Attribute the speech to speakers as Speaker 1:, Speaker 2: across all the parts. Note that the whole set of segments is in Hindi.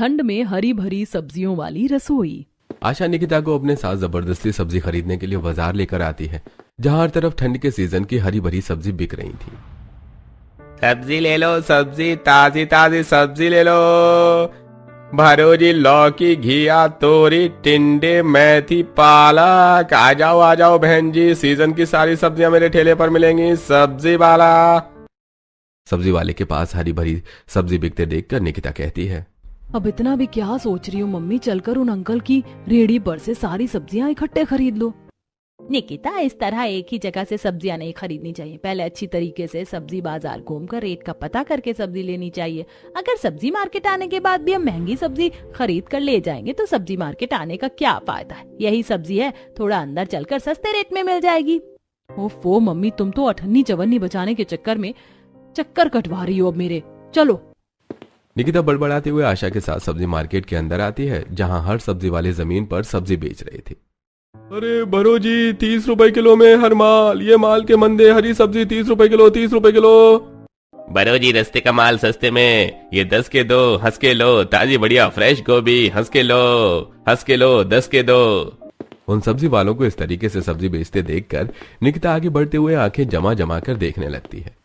Speaker 1: ठंड में हरी भरी सब्जियों वाली रसोई।
Speaker 2: आशा निकिता को अपने साथ जबरदस्ती सब्जी खरीदने के लिए बाजार लेकर आती है, जहां हर तरफ ठंड के सीजन की हरी भरी सब्जी बिक रही थी।
Speaker 3: सब्जी ले लो, सब्जी ताजी ताजी सब्जी ले लो। भरोजी, लौकी, घिया, तोरी, टिंडे, मेथी, पालक। आ जाओ बहन जी, सीजन की सारी सब्जियां मेरे ठेले पर मिलेंगी। सब्जी वाला।
Speaker 2: सब्जी वाले के पास हरी भरी सब्जी बिकते देखकर निकिता कहती है,
Speaker 1: अब इतना भी क्या सोच रही हूँ मम्मी, चलकर उन अंकल की रेहड़ी पर से सारी सब्जियां इकट्ठे खरीद लो। निकिता, इस तरह एक ही जगह से सब्जियां नहीं खरीदनी चाहिए। पहले अच्छी तरीके से सब्जी बाजार घूमकर रेट का पता करके सब्जी लेनी चाहिए। अगर सब्जी मार्केट आने के बाद भी हम महंगी सब्जी खरीद कर ले जाएंगे तो सब्जी मार्केट आने का क्या फायदा है। यही सब्जी है, थोड़ा अंदर चलकर सस्ते रेट में मिल जाएगी। ओफो मम्मी, तुम तो अठन्नी चवन्नी बचाने के चक्कर में चक्कर कटवा रही हो अब मेरे। चलो।
Speaker 2: निकिता बड़बड़ाते हुए आशा के साथ सब्जी मार्केट के अंदर आती है, जहां हर सब्जी वाले जमीन पर सब्जी बेच रहे थे।
Speaker 3: अरे भरो जी, 30 रुपए किलो में हर माल। ये माल के मंदे, हरी सब्जी 30 रुपए किलो, 30 रुपए किलो। भरो जी, रस्ते का माल सस्ते में, ये 10 के दो, हंस के लो। ताजी बढ़िया फ्रेश गोभी, हंस के लो 10 के दो।
Speaker 2: उन सब्जी वालों को इस तरीके से सब्जी बेचते देखकर निकिता आगे बढ़ते हुए आंखें जमा जमा कर देखने लगती है।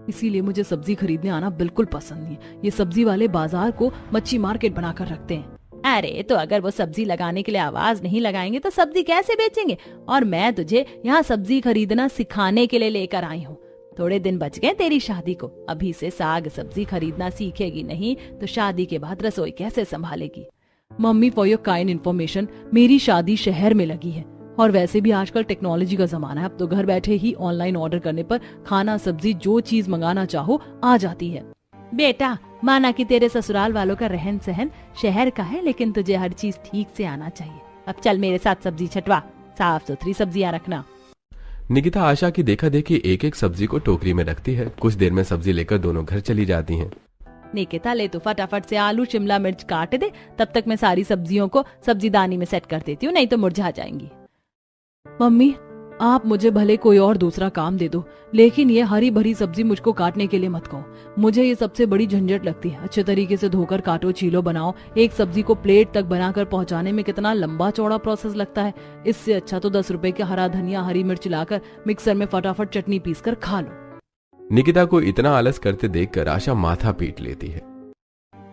Speaker 1: इसीलिए मुझे सब्जी खरीदने आना बिल्कुल पसंद नहीं है। ये सब्जी वाले बाजार को मच्छी मार्केट बनाकर रखते हैं। अरे तो अगर वो सब्जी लगाने के लिए आवाज नहीं लगाएंगे तो सब्जी कैसे बेचेंगे। और मैं तुझे यहाँ सब्जी खरीदना सिखाने के लिए लेकर आई हूँ। थोड़े दिन बच गए तेरी शादी को। अभी से साग सब्जी खरीदना सीखेगी नहीं तो शादी के बाद रसोई कैसे संभालेगी। Mummy, for your kind information, मेरी शादी शहर में लगी है और वैसे भी आजकल टेक्नोलॉजी का जमाना है। अब तो घर बैठे ही ऑनलाइन ऑर्डर करने पर खाना सब्जी जो चीज मंगाना चाहो आ जाती है। बेटा, माना कि तेरे ससुराल वालों का रहन सहन शहर का है, लेकिन तुझे हर चीज ठीक से आना चाहिए। अब चल मेरे साथ सब्जी छटवा, साफ सुथरी सब्जियां रखना।
Speaker 2: निकिता आशा की देखा देखी एक एक सब्जी को टोकरी में रखती है। कुछ देर में सब्जी लेकर दोनों घर चली जाती हैं।
Speaker 1: निकिता, ले तो फटाफट से आलू शिमला मिर्च काट दे, तब तक मैं सारी सब्जियों को सब्जीदानी में सेट कर देती हूँ, नहीं तो मुरझा जाएंगी। मम्मी, आप मुझे भले कोई और दूसरा काम दे दो, लेकिन ये हरी भरी सब्जी मुझको काटने के लिए मत कहो। मुझे ये सबसे बड़ी झंझट लगती है। अच्छे तरीके से धोकर काटो, छीलो, बनाओ। एक सब्जी को प्लेट तक बनाकर पहुंचाने में कितना लंबा चौड़ा प्रोसेस लगता है। इससे अच्छा तो 10 रुपए का हरा धनिया हरी मिर्च लाकर मिक्सर में फटाफट चटनी पीसकर खा लो।
Speaker 2: निकिता को इतना आलस करते देखकर आशा माथा पीट लेती है।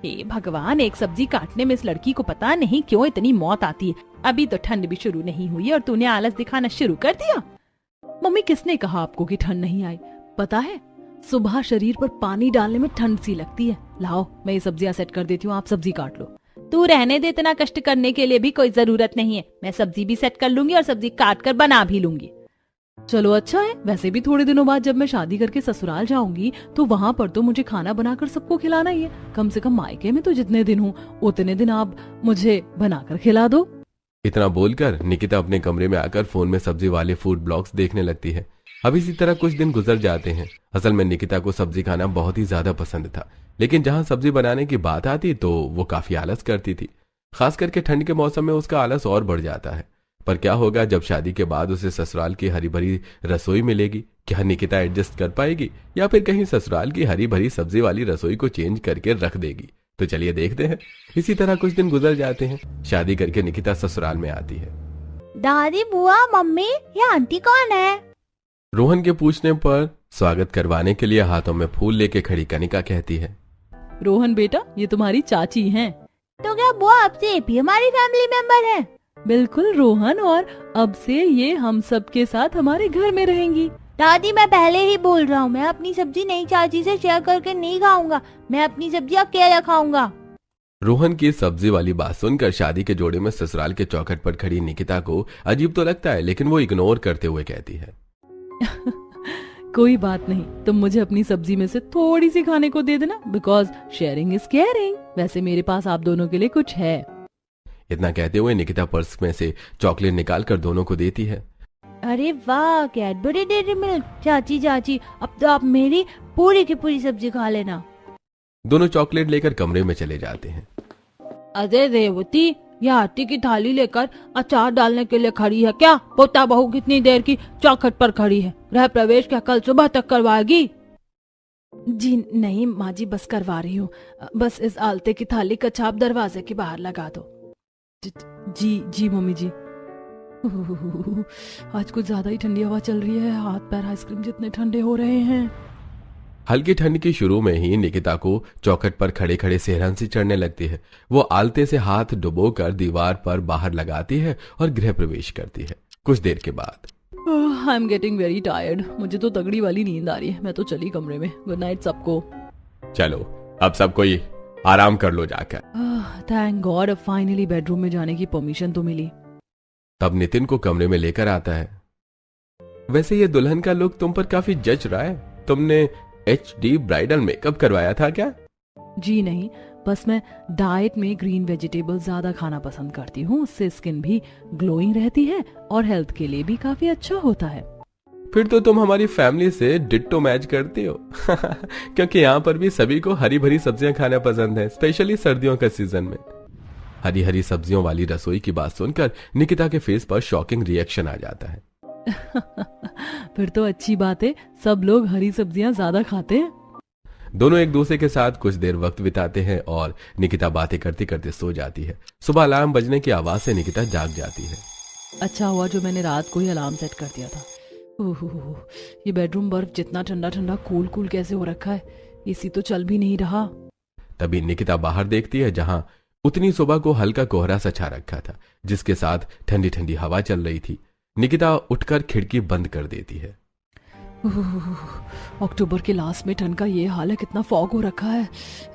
Speaker 1: हे भगवान, एक सब्जी काटने में इस लड़की को पता नहीं क्यों इतनी मौत आती है। अभी तो ठंड भी शुरू नहीं हुई और तूने आलस दिखाना शुरू कर दिया। मम्मी, किसने कहा आपको कि ठंड नहीं आई? पता है, सुबह शरीर पर पानी डालने में ठंड सी लगती है। लाओ, मैं ये सब्जियां सेट कर देती हूँ, आप सब्जी काट लो। तू रहने दे, इतना कष्ट करने के लिए भी कोई जरूरत नहीं है। मैं सब्जी भी सेट कर लूंगी और सब्जी काट कर बना भी लूंगी। चलो अच्छा है। वैसे भी थोड़े दिनों बाद जब मैं शादी करके ससुराल जाऊंगी तो वहाँ पर तो मुझे खाना बनाकर सबको खिलाना ही है। कम से कम मायके में तो जितने दिन हूँ उतने दिन आप मुझे बनाकर खिला दो।
Speaker 2: इतना बोलकर निकिता अपने कमरे में आकर फोन में सब्जी वाले फूड ब्लॉग्स देखने लगती है। अब इसी तरह कुछ दिन गुजर जाते हैं। असल में निकिता को सब्जी खाना बहुत ही ज्यादा पसंद था, लेकिन जहाँ सब्जी बनाने की बात आती तो वो काफी आलस करती थी। खास करके ठंड के मौसम में उसका आलस और बढ़ जाता है। पर क्या होगा जब शादी के बाद उसे ससुराल की हरी भरी रसोई मिलेगी? क्या निकिता एडजस्ट कर पाएगी या फिर कहीं ससुराल की हरी भरी सब्जी वाली रसोई को चेंज करके रख देगी? तो चलिए देखते हैं। इसी तरह कुछ दिन गुजर जाते हैं। शादी करके निकिता ससुराल में आती है।
Speaker 4: दादी, बुआ, मम्मी, ये आंटी कौन है?
Speaker 2: रोहन के पूछने पर स्वागत करवाने के लिए हाथों में फूल लेके खड़ी कनिका कहती है,
Speaker 1: रोहन बेटा, ये तुम्हारी चाची हैं।
Speaker 4: तो क्या बुआ अब से भी हमारी फैमिली मेंबर है?
Speaker 1: बिल्कुल रोहन, और अब से ये हम सब के साथ हमारे घर में रहेंगी।
Speaker 4: दादी, मैं पहले ही बोल रहा हूँ, मैं अपनी सब्जी नई चाची से शेयर करके नहीं खाऊंगा। मैं अपनी सब्जी अकेला खाऊंगा।
Speaker 2: रोहन की सब्जी वाली बात सुनकर शादी के जोड़े में ससुराल के चौखट पर खड़ी निकिता को अजीब तो लगता है, लेकिन वो इग्नोर करते हुए कहती है,
Speaker 1: कोई बात नहीं, तुम मुझे अपनी सब्जी में से थोड़ी सी खाने को दे देना, बिकॉज शेयरिंग इज केयरिंग। वैसे मेरे पास आप दोनों के लिए कुछ है।
Speaker 2: इतना कहते हुए निकिता पर्स में से चॉकलेट निकाल कर दोनों को देती है।
Speaker 4: अरे वाह, कैडबरी डेयरी मिल्क। चाची चाची, अब तो आप मेरी पूरी की पूरी सब्जी खा लेना।
Speaker 2: दोनों चॉकलेट लेकर कमरे में चले जाते हैं।
Speaker 4: अरे रेवती, ये आटी की थाली लेकर अचार डालने के लिए खड़ी है क्या? पोता बहू कितनी देर की चौखट पर खड़ी है। गृह प्रवेश क्या कल सुबह तक करवाएगी?
Speaker 1: जी नहीं माँ जी, बस करवा रही हूँ। बस इस आलते की थाली का छाप दरवाजे के बाहर लगा दो। जी जी मम्मी जी। आज कुछ ज्यादा ही ठंडी हवा चल रही है, हाथ पैर आइसक्रीम जितने ठंडे हो रहे हैं।
Speaker 2: हल्की ठंड की शुरू में ही निकिता को चौखट पर खड़े खड़े सेहरन सी चढ़ने लगती है। वो आलते से हाथ डुबोकर दीवार पर बाहर लगाती है और गृह प्रवेश करती है। कुछ देर के बाद
Speaker 1: I am getting very tired, मुझे तो तगड़ी वाली नींद आ रही है। मैं तो चली कमरे में। गुड नाइट सबको।
Speaker 2: चलो अब सब कोई आराम कर लो जाकर।
Speaker 1: थैंक गॉड, अब फाइनली बेडरूम में जाने की परमिशन तो मिली।
Speaker 2: तब नितिन को कमरे में लेकर आता है। वैसे ये दुल्हन का लुक तुम पर काफी जच रहा है। तुमने HD ब्राइडल मेकअप करवाया था क्या?
Speaker 1: जी नहीं, बस मैं डाइट में ग्रीन वेजिटेबल ज्यादा खाना पसंद करती हूँ। उससे स्किन भी ग्लोइंग रहती है और हेल्थ के लिए भी काफी अच्छा होता है।
Speaker 2: फिर तो तुम हमारी फैमिली से डिट्टो मैच करती हो। क्योंकि यहाँ पर भी सभी को हरी भरी सब्जियां खाना पसंद है, स्पेशली सर्दियों का सीजन में। हरी हरी सब्जियों वाली रसोई की बात सुनकर निकिता के फेस पर शॉकिंग रिएक्शन आ जाता है।
Speaker 1: फिर तो अच्छी बात है, सब लोग हरी सब्जियां ज्यादा खाते हैं।
Speaker 2: दोनों एक दूसरे के साथ कुछ देर वक्त बिताते हैं और निकिता बातें करते करते सो जाती है। सुबह अलार्म बजने की आवाज से निकिता जाग जाती है।
Speaker 1: अच्छा हुआ जो मैंने रात को ही अलार्म सेट कर दिया था। ओह, ये बेडरूम बर्फ जितना ठंडा ठंडा कूल कूल कैसे हो रखा है। एसी तो चल भी नहीं रहा।
Speaker 2: तभी निकिता बाहर देखती है, जहां उतनी सुबह को हल्का कोहरा सा छा रखा था, जिसके साथ ठंडी ठंडी हवा चल रही थी। निकिता उठकर खिड़की बंद कर देती है।
Speaker 1: अक्टूबर के लास्ट में ठंड का ये हाल है, कितना फॉग हो रखा है।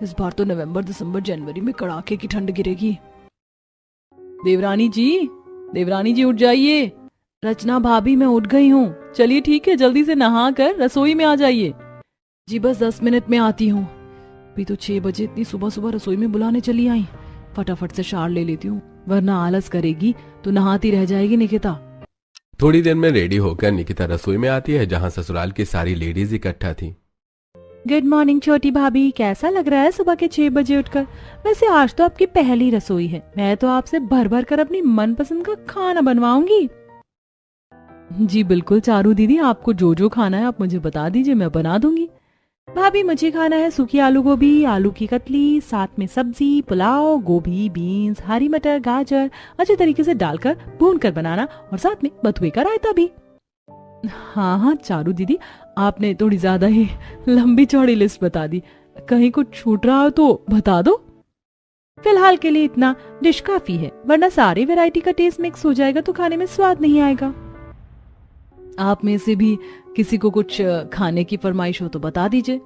Speaker 1: इस बार तो नवंबर दिसंबर जनवरी में कड़ाके की ठंड गिरेगी। देवरानी जी उठ जाइए। रचना भाभी मैं उठ गई हूँ। चलिए ठीक है, जल्दी से नहा कर रसोई में आ जाइए। जी बस 10 मिनट में आती हूँ। अभी तो 6 बजे इतनी सुबह सुबह रसोई में बुलाने चली आई। फटाफट से शार ले लेती हूँ, वरना आलस करेगी तो नहाती रह जाएगी निकिता।
Speaker 2: थोड़ी देर में रेडी होकर निकिता रसोई में आती है, जहां ससुराल की सारी लेडीज इकट्ठा थी।
Speaker 4: गुड मॉर्निंग छोटी भाभी, कैसा लग रहा है सुबह के 6 बजे उठकर? वैसे आज तो आपकी पहली रसोई है, मैं तो आपसे भर भर कर अपनी मनपसंद का खाना बनवाऊंगी।
Speaker 1: जी बिल्कुल चारू दीदी, आपको जो जो खाना है आप मुझे बता दीजिए, मैं बना दूंगी।
Speaker 4: भाभी मुझे खाना है सूखी आलू गोभी, आलू की कतली, साथ में सब्जी, पुलाव, गोभी, बीन्स, हरी मटर, गाजर अच्छे तरीके से डालकर भून कर बनाना, और साथ में बथुए का रायता भी।
Speaker 1: हाँ चारू दीदी, आपने थोड़ी ज्यादा ही लंबी चौड़ी लिस्ट बता दी। कहीं कुछ छूट रहा हो तो बता दो।
Speaker 4: फिलहाल के लिए इतना डिश काफी है, वरना सारी वैरायटी का टेस्ट मिक्स हो जाएगा तो खाने में स्वाद नहीं आएगा।
Speaker 1: आप में से भी किसी को कुछ खाने की फरमाइश हो तो बता दीजिए।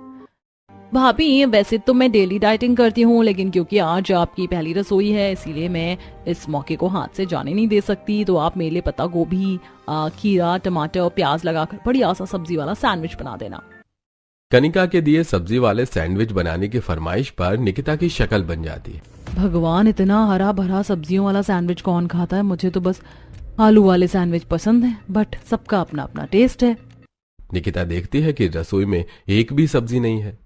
Speaker 1: भाभी वैसे तो मैं डेली डाइटिंग करती हूँ, लेकिन क्योंकि आज आपकी पहली रसोई है इसीलिए मैं इस मौके को हाथ से जाने नहीं दे सकती। तो आप मेरे लिए पत्ता गोभी, खीरा, टमाटर और प्याज लगाकर बढ़िया सा सब्जी वाला सैंडविच बना देना।
Speaker 2: कनिका के दिए सब्जी वाले सैंडविच बनाने की फरमाइश पर निकिता की शक्ल बन जाती है।
Speaker 1: भगवान, इतना हरा भरा सब्जियों वाला सैंडविच कौन खाता है? मुझे तो बस आलू वाले सैंडविच पसंद है, बट सबका अपना अपना टेस्ट है।
Speaker 2: निकिता देखती है कि रसोई में एक भी सब्जी नहीं है।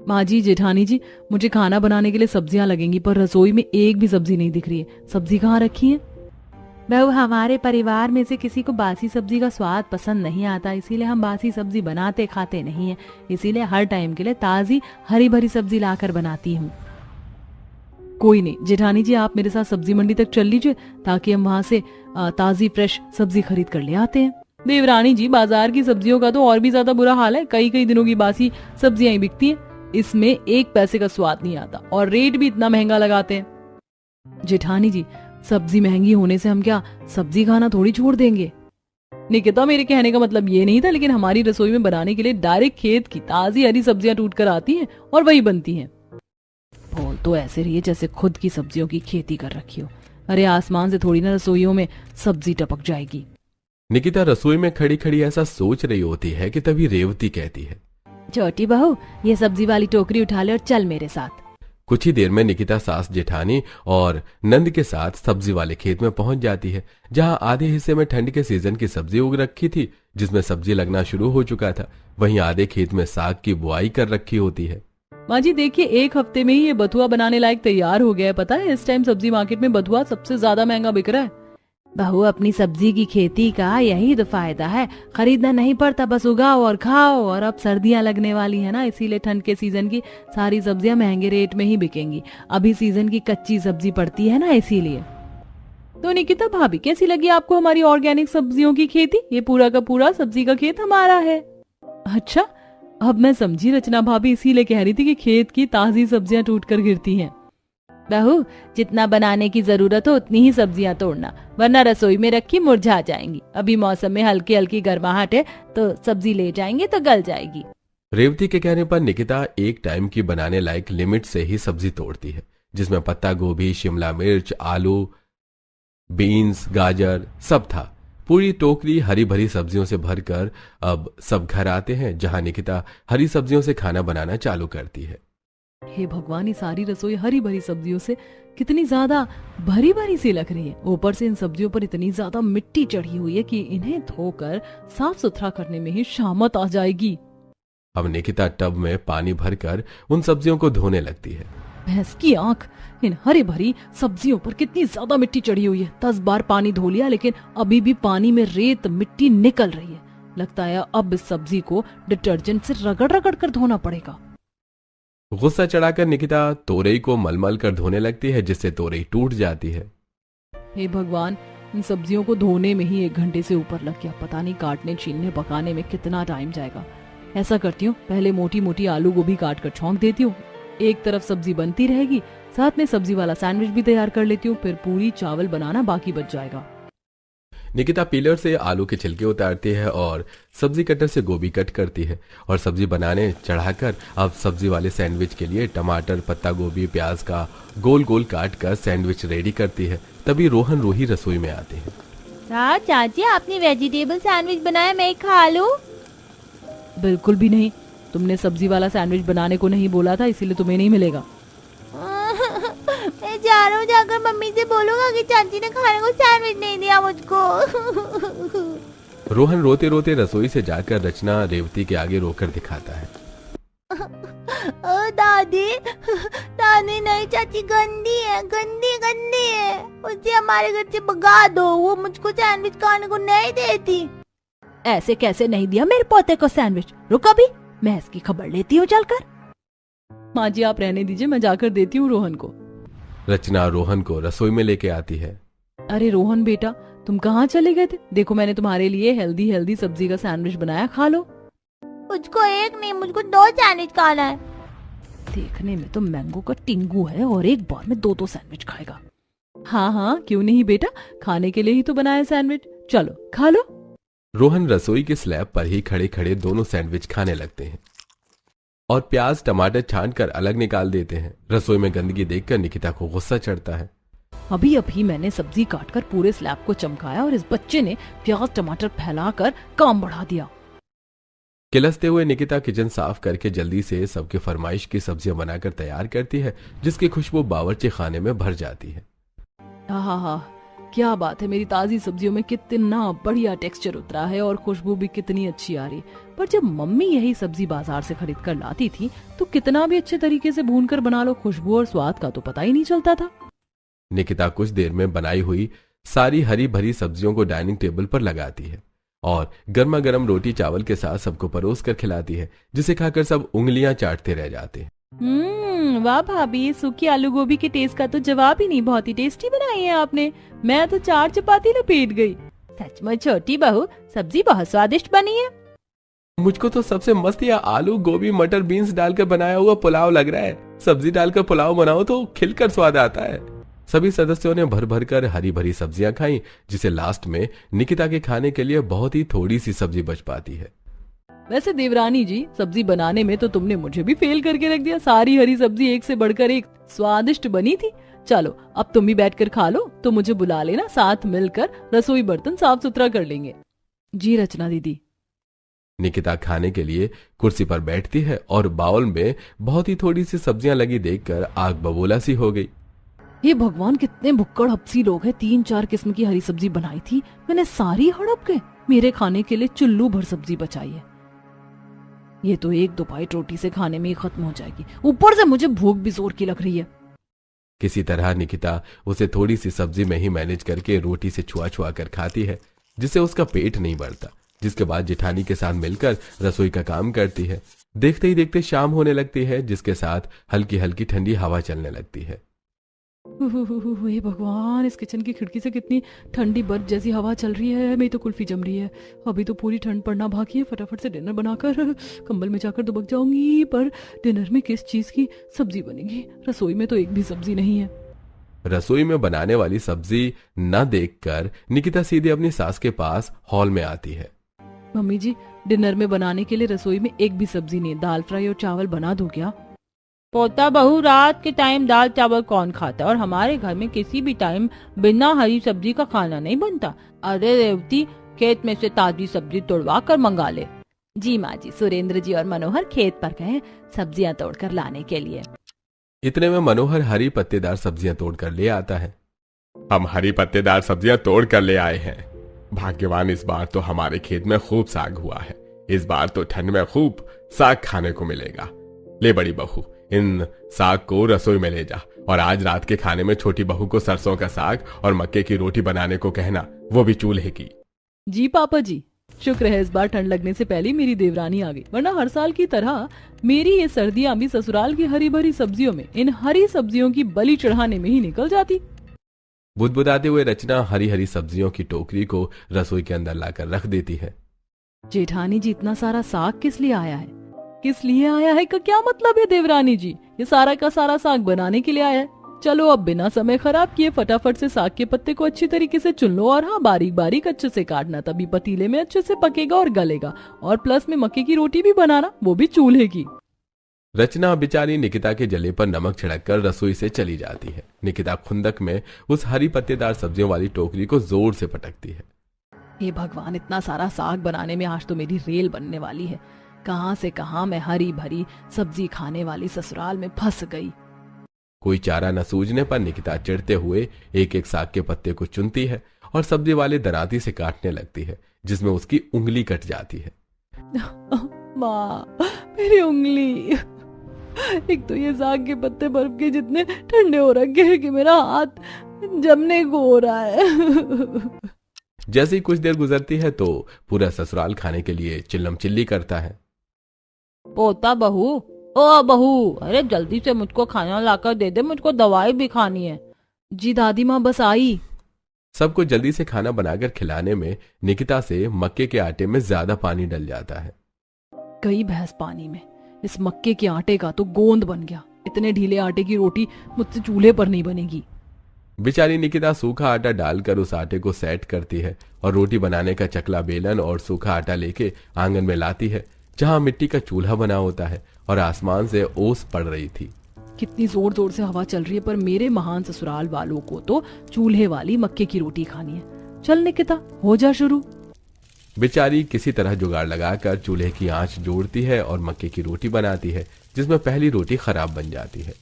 Speaker 1: माँ जी, जेठानी जी, मुझे खाना बनाने के लिए सब्जियां लगेंगी, पर रसोई में एक भी सब्जी नहीं दिख रही है। सब्जी कहाँ रखी है?
Speaker 4: बहू, हमारे परिवार में से किसी को बासी सब्जी का स्वाद पसंद नहीं आता, इसीलिए हम बासी सब्जी बनाते खाते नहीं है। इसीलिए हर टाइम के लिए ताजी हरी भरी सब्जी लाकर बनाती हूँ।
Speaker 1: कोई नहीं जेठानी जी, आप मेरे साथ सब्जी मंडी तक चल लीजिए ताकि हम वहां से ताजी फ्रेश सब्जी खरीद कर ले आते हैं। देवरानी जी, बाजार की सब्जियों का तो और भी ज्यादा बुरा हाल है। कई कई दिनों की बासी सब्जियां ही बिकती हैं। इसमें 1 पैसे का स्वाद नहीं आता और रेट भी इतना महंगा लगाते हैं। जेठानी जी, सब्जी महंगी होने से हम क्या सब्जी खाना थोड़ी छोड़ देंगे? निकिता, मेरे कहने का मतलब ये नहीं था, लेकिन हमारी रसोई में बनाने के लिए डायरेक्ट खेत की ताजी हरी सब्जियां टूट कर आती हैं और वही बनती हैं। बोल तो ऐसे रही है जैसे खुद की सब्जियों की खेती कर रखी हो। अरे आसमान से थोड़ी ना रसोइयों में सब्जी टपक जाएगी।
Speaker 2: निकिता रसोई में खड़ी खड़ी ऐसा सोच रही होती है कि तभी रेवती कहती है,
Speaker 4: छोटी बहू, ये सब्जी वाली टोकरी उठा ले और चल मेरे साथ।
Speaker 2: कुछ ही देर में निकिता सास जेठानी और नंद के साथ सब्जी वाले खेत में पहुंच जाती है, जहां आधे हिस्से में ठंड के सीजन की सब्जी उग रखी थी, जिसमें सब्जी लगना शुरू हो चुका था। वहीं आधे खेत में साग की बुआई कर रखी होती है।
Speaker 1: माँ जी देखिए, 1 हफ्ते में ही ये बथुआ बनाने लायक तैयार हो गया है। पता है, इस टाइम सब्जी मार्केट में बथुआ सबसे ज्यादा महंगा बिक रहा है। बहू, अपनी सब्जी की खेती का यही तो फायदा है, खरीदना नहीं पड़ता, बस उगाओ और खाओ। और अब सर्दियां लगने वाली है ना, इसीलिए ठंड के सीजन की सारी सब्जियां महंगे रेट में ही बिकेंगी। अभी सीजन की कच्ची सब्जी पड़ती है ना, इसीलिए। तो निकिता भाभी, कैसी लगी आपको हमारी ऑर्गेनिक सब्जियों की खेती? ये पूरा का पूरा सब्जी का खेत हमारा है। अच्छा, अब मैं समझी, रचना भाभी इसीलिए कह रही थी कि खेत की ताजी सब्जियां टूटकर गिरती हैं। बहू, जितना बनाने की जरूरत हो उतनी ही सब्जियां तोड़ना, वरना रसोई में रखी मुरझा जाएंगी। अभी मौसम में हल्की हल्की गर्माहट है तो सब्जी ले जाएंगे तो गल जाएगी।
Speaker 2: रेवती के कहने पर निकिता एक टाइम की बनाने लायक लिमिट से ही सब्जी तोड़ती है, जिसमें पत्ता गोभी, शिमला मिर्च, आलू, बीन्स, गाजर सब था। पूरी टोकरी हरी भरी सब्जियों से भरकर अब सब घर आते हैं, जहां निकिता हरी सब्जियों से खाना बनाना चालू करती है।
Speaker 1: हे भगवान, ये सारी रसोई हरी भरी सब्जियों से कितनी ज्यादा भरी भरी सी लग रही है। ऊपर से इन सब्जियों पर इतनी ज्यादा मिट्टी चढ़ी हुई है कि इन्हें धोकर साफ सुथरा करने में ही शामत आ जाएगी।
Speaker 2: अब निकिता टब में पानी भरकर उन सब्जियों को धोने लगती है।
Speaker 1: भैंस की आंख, इन हरी भरी सब्जियों पर कितनी ज्यादा मिट्टी चढ़ी हुई है। 10 बार पानी धो लिया, लेकिन अभी भी पानी में रेत मिट्टी निकल रही है। लगता है अब इस सब्जी को डिटर्जेंट से रगड़ रगड़ कर धोना पड़ेगा।
Speaker 2: गुस्सा चढ़ाकर निकिता तोरई को मलमल कर धोने लगती है, जिससे तोरई टूट जाती है।
Speaker 1: हे भगवान, इन सब्जियों को धोने में ही 1 घंटे से ऊपर लग गया। पता नहीं काटने, छीलने, पकाने में कितना टाइम जाएगा। ऐसा करती हूँ, पहले मोटी मोटी आलू गोभी काट कर छौंक देती हूँ। एक तरफ सब्जी बनती रहेगी, साथ में सब्जी वाला सैंडविच भी तैयार कर लेती हूँ। फिर पूरी चावल बनाना बाकी बच जाएगा।
Speaker 2: निकिता पीलर से आलू के छिलके उतारती है और सब्जी कटर से गोभी कट करती है और सब्जी बनाने चढ़ाकर अब सब्जी वाले सैंडविच के लिए टमाटर, पत्ता गोभी, प्याज का गोल गोल काट कर सैंडविच रेडी करती है। तभी रोहन रूही रसोई में आते हैं।
Speaker 5: चाची, आपने वेजिटेबल सैंडविच बनाया, मैं खा लूं?
Speaker 1: बिल्कुल भी नहीं, तुमने सब्जी वाला सैंडविच बनाने को नहीं बोला था, इसीलिए तुम्हें नहीं मिलेगा।
Speaker 5: मैं जा रहा हूँ, जाकर मम्मी से बोलूंगा कि चाची ने खाने को सैंडविच नहीं दिया मुझको।
Speaker 2: रोहन रोते रोते रसोई से जाकर रचना रेवती के आगे रोकर दिखाता है।
Speaker 5: दादी, दादी नहीं, चाची गंदी है, गंदी गंदी है। उसे हमारे घर से भगा दो, वो मुझको सैंडविच खाने को नहीं देती।
Speaker 1: ऐसे कैसे नहीं दिया मेरे पोते को सैंडविच? रुक अभी, मैं इसकी खबर लेती हूँ चलकर। माँ जी, आप रहने दीजिए, मैं जाकर देती हूँ रोहन को।
Speaker 2: रचना रोहन को रसोई में लेके आती है।
Speaker 1: अरे रोहन बेटा, तुम कहाँ चले गए थे? देखो, मैंने तुम्हारे लिए हेल्दी हेल्दी सब्जी का सैंडविच बनाया, खा लो।
Speaker 5: मुझको एक नहीं, मुझको 2 सैंडविच खाना है।
Speaker 1: देखने में तो मैंगो का टिंगू है और एक बार में 2 सैंडविच खाएगा। हाँ हाँ, क्यों नहीं बेटा, खाने के लिए ही तो बनाया सैंडविच, चलो खा लो।
Speaker 2: रोहन रसोई के स्लैब पर ही खड़े खड़े दोनों सैंडविच खाने लगते हैं और प्याज टमाटर छांट कर अलग निकाल देते हैं। रसोई में गंदगी देखकर निकिता को गुस्सा चढ़ता है।
Speaker 1: अभी अभी मैंने सब्जी काटकर पूरे स्लैब को चमकाया और इस बच्चे ने प्याज टमाटर फैलाकर काम बढ़ा दिया।
Speaker 2: किलसते हुए निकिता किचन साफ करके जल्दी से सबके फरमाइश की सब्जियां बनाकर तैयार करती है, जिसकी खुशबू बावर्ची खाने में भर जाती है।
Speaker 1: हाँ, क्या बात है, मेरी ताजी सब्जियों में कितना बढ़िया टेक्सचर उतरा है और खुशबू भी कितनी अच्छी आ रही। पर जब मम्मी यही सब्जी बाजार से खरीद कर लाती थी तो कितना भी अच्छे तरीके से भूनकर बना लो, खुशबू और स्वाद का तो पता ही नहीं चलता था।
Speaker 2: निकिता कुछ देर में बनाई हुई सारी हरी भरी सब्जियों को डाइनिंग टेबल पर लगाती है और गर्मा गर्म रोटी चावल के साथ सबको परोस कर खिलाती है, जिसे खाकर सब उंगलियां चाटते रह जाते हैं।
Speaker 1: वाह भाभी, सूखी आलू गोभी के टेस्ट का तो जवाब ही नहीं, बहुत ही टेस्टी बनाई है आपने। मैं तो 4 चपाती लपेट गई।
Speaker 5: सचमुच छोटी बहू, सब्जी बहुत स्वादिष्ट बनी है।
Speaker 2: मुझको तो सबसे मस्त यह आलू गोभी मटर बीन्स डालकर बनाया हुआ पुलाव लग रहा है। सब्जी डालकर पुलाव बनाओ तो खिलकर स्वाद आता है। सभी सदस्यों ने भर भर कर हरी भरी सब्जियां खाई, जिसे लास्ट में निकिता के खाने के लिए बहुत ही थोड़ी सी सब्जी बच पाती है।
Speaker 1: वैसे देवरानी जी, सब्जी बनाने में तो तुमने मुझे भी फेल करके रख दिया। सारी हरी सब्जी एक से बढ़कर एक स्वादिष्ट बनी थी। चलो अब तुम भी बैठकर खा लो, तो मुझे बुला लेना, साथ मिलकर रसोई बर्तन साफ सुथरा कर लेंगे। जी रचना दीदी।
Speaker 2: निकिता खाने के लिए कुर्सी पर बैठती है और बाउल में बहुत ही थोड़ी सी सब्जियां लगी देखकर आग बबूला सी हो गई।
Speaker 1: ये भगवान, कितने भुक्कड़ हपसी लोग हैं। 3-4 किस्म की हरी सब्जी बनाई थी, मैंने सारी हड़प गए। मेरे खाने के लिए चुल्लू भर सब्जी बचाई है। ये तो 1-2 बाइट रोटी से खाने में ही खत्म हो जाएगी। ऊपर से मुझे भूख भी जोर की लग रही है।
Speaker 2: किसी तरह निकिता उसे थोड़ी सी सब्जी में ही मैनेज करके रोटी से छुआ छुआ कर खाती है, जिससे उसका पेट नहीं बढ़ता। जिसके बाद जेठानी के साथ मिलकर रसोई का काम करती है। देखते ही देखते शाम होने लगती है, जिसके साथ हल्की हल्की ठंडी हवा चलने लगती है।
Speaker 4: हे भगवान, इस किचन की खिड़की से कितनी ठंडी बर्फ जैसी हवा चल रही है। मेरी तो कुल्फी जम रही है। अभी तो पूरी ठंड पड़ना बाकी है। फटाफट से डिनर बनाकर कंबल में जाकर दुबक जाऊंगी। पर डिनर में किस चीज की सब्जी बनेगी? रसोई में तो एक भी सब्जी नहीं है।
Speaker 2: रसोई में बनाने वाली सब्जी न देखकर निकिता सीधे अपनी सास के पास हॉल में आती है।
Speaker 4: मम्मी जी, डिनर में बनाने के लिए रसोई में एक भी सब्जी नहीं। दाल फ्राई और चावल बना दो क्या?
Speaker 1: पोता बहू, रात के टाइम दाल चावल कौन खाता है? और हमारे घर में किसी भी टाइम बिना हरी सब्जी का खाना नहीं बनता। अरे रेवती, खेत में से ताजी सब्जी तोड़वा कर मंगा ले। जी माँ जी, सुरेंद्र जी और मनोहर खेत पर गए सब्जियां तोड़कर लाने के लिए।
Speaker 2: इतने में मनोहर हरी पत्तेदार सब्जियां तोड़कर ले आता है।
Speaker 3: हम हरी पत्तेदार सब्जियां तोड़ कर ले आए हैं। भाग्यवान, इस बार तो हमारे खेत में खूब साग हुआ है। इस बार तो ठंड में खूब साग खाने को मिलेगा। ले बड़ी बहू, इन साग को रसोई में ले जा और आज रात के खाने में छोटी बहू को सरसों का साग और मक्के की रोटी बनाने को कहना, वो भी चूल्हे की।
Speaker 4: जी पापा जी, शुक्र है इस बार ठंड लगने से पहले मेरी देवरानी आ गई, वरना हर साल की तरह मेरी ये सर्दियां भी ससुराल की हरी भरी सब्जियों में, इन हरी सब्जियों की बलि चढ़ाने में ही निकल जाती।
Speaker 2: बुदबुदाते हुए रचना हरी हरी सब्जियों की टोकरी को रसोई के अंदर लाकर रख देती है।
Speaker 4: जेठानी जी, इतना सारा साग किस लिए आया है? किस लिए आया है का क्या मतलब है देवरानी जी? ये सारा का सारा साग बनाने के लिए आया है। चलो अब बिना समय खराब किए फटाफट से साग के पत्ते को अच्छी तरीके से चुन लो और हाँ, बारीक बारीक अच्छे से काटना, तभी पतीले में अच्छे से पकेगा और गलेगा। और प्लस में मक्के की रोटी भी बनाना, वो भी चूल्हे की।
Speaker 2: रचना बेचारी निकिता के जले पर नमक छिड़ककर रसोई से चली जाती है। निकिता खुंदक में उस हरी पत्तेदार सब्जियों वाली टोकरी को जोर से पटकती है।
Speaker 4: हे भगवान, इतना सारा साग बनाने में आज तो मेरी रेल बनने वाली है। कहां से कहां मैं हरी भरी सब्जी खाने वाली ससुराल में फंस गई।
Speaker 2: कोई चारा न सूझने पर निकिता चिढ़ते हुए एक एक साग के पत्ते को चुनती है और सब्जी वाले दराती से काटने लगती है, जिसमें उसकी उंगली कट जाती है।
Speaker 4: माँ, मेरी उंगली। एक तो ये साग के पत्ते बर्फ के जितने ठंडे हो रखे हैं कि मेरा हाथ जमने को हो रहा है।
Speaker 2: जैसे ही कुछ देर गुजरती है तो पूरा ससुराल खाने के लिए चिल्लम चिल्ली करता है।
Speaker 1: पोता बहू, ओ बहू, अरे जल्दी से मुझको खाना लाकर दे दे, मुझको दवाई भी खानी है।
Speaker 4: जी दादी माँ, बस आई।
Speaker 2: सबको जल्दी से खाना बनाकर खिलाने में निकिता से मक्के के आटे में ज्यादा पानी डल जाता है।
Speaker 4: कई भैंस पानी में, इस मक्के के आटे का तो गोंद बन गया। इतने ढीले आटे की रोटी मुझसे चूल्हे पर नहीं बनेगी।
Speaker 2: बेचारी निकिता सूखा आटा डालकर उस आटे को सेट करती है और रोटी बनाने का चकला बेलन और सूखा आटा लेके आंगन में लाती है, जहां मिट्टी का चूल्हा बना होता है और आसमान से ओस पड़ रही थी।
Speaker 4: कितनी जोर जोर से हवा चल रही है, पर मेरे महान ससुराल वालों को तो चूल्हे वाली मक्के की रोटी खानी है। चल निकिता, हो जा शुरू।
Speaker 2: बेचारी किसी तरह जुगाड़ लगाकर चूल्हे की आंच जोड़ती है और मक्के की रोटी बनाती है, जिसमें पहली रोटी खराब बन जाती है।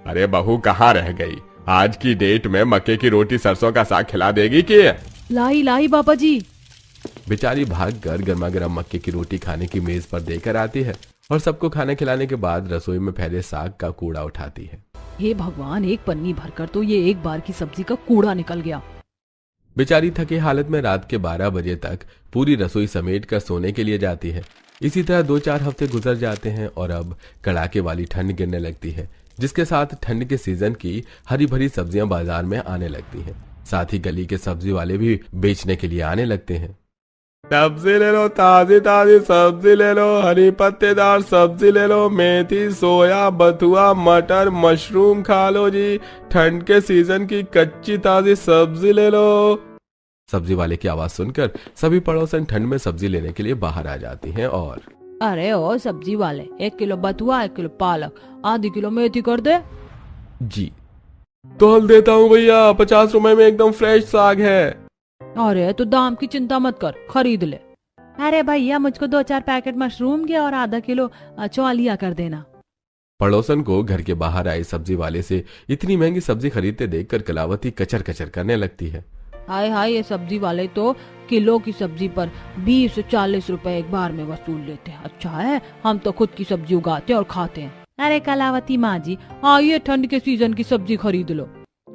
Speaker 3: अरे बहू, कहाँ रह गई? आज की डेट में मक्के की रोटी सरसों का साग खिला देगी कि?
Speaker 4: लाई लाई पापा जी।
Speaker 2: बेचारी भागकर गर्मा गर्म मक्के की रोटी खाने की मेज पर देकर आती है और सबको खाना खिलाने के बाद रसोई में फैले साग का कूड़ा उठाती है।
Speaker 4: हे भगवान, एक पन्नी भरकर तो ये एक बार की सब्जी का कूड़ा निकल गया।
Speaker 2: बेचारी थकी हालत में रात के 12 बजे तक पूरी रसोई समेट कर सोने के लिए जाती है। इसी तरह 2-4 हफ्ते गुजर जाते हैं और अब कड़ाके वाली ठंड गिरने लगती है, जिसके साथ ठंड के सीजन की हरी भरी सब्जियां बाजार में आने लगती हैं। साथ ही गली के सब्जी वाले भी बेचने के लिए आने लगते हैं।
Speaker 3: सब्जी ले लो, ताजी ताजी सब्जी ले लो, हरी पत्तेदार सब्जी ले लो, मेथी, सोया, बथुआ, मटर, मशरूम खा लो जी। ठंड के सीजन की कच्ची ताजी सब्जी ले लो।
Speaker 2: सब्जी वाले की आवाज सुनकर सभी पड़ोसन ठंड में सब्जी लेने के लिए बाहर आ जाती हैं और
Speaker 1: अरे ओ सब्जी वाले, 1 किलो बथुआ, 1 किलो पालक, आधी किलो मेथी कर दे।
Speaker 2: जी
Speaker 3: तो हल देता हूँ भैया, 50 रुपए में एकदम फ्रेश साग है।
Speaker 1: अरे तो दाम की चिंता मत कर, खरीद ले।
Speaker 4: अरे भैया, मुझको 2-4 पैकेट मशरूम के और आधा किलो चौलिया कर देना।
Speaker 2: पड़ोसन को घर के बाहर आए सब्जी वाले से इतनी महंगी सब्जी खरीदते देखकर कलावती कचर कचर करने लगती है।
Speaker 1: हाय हाय, ये सब्जी वाले तो किलो की सब्जी पर 20 से 40 रुपए एक बार में वसूल लेते हैं। अच्छा है, हम तो खुद की सब्जी उगाते हैं और खाते हैं। अरे कलावती माँ जी, आइए ठंड के सीजन की सब्जी खरीद लो।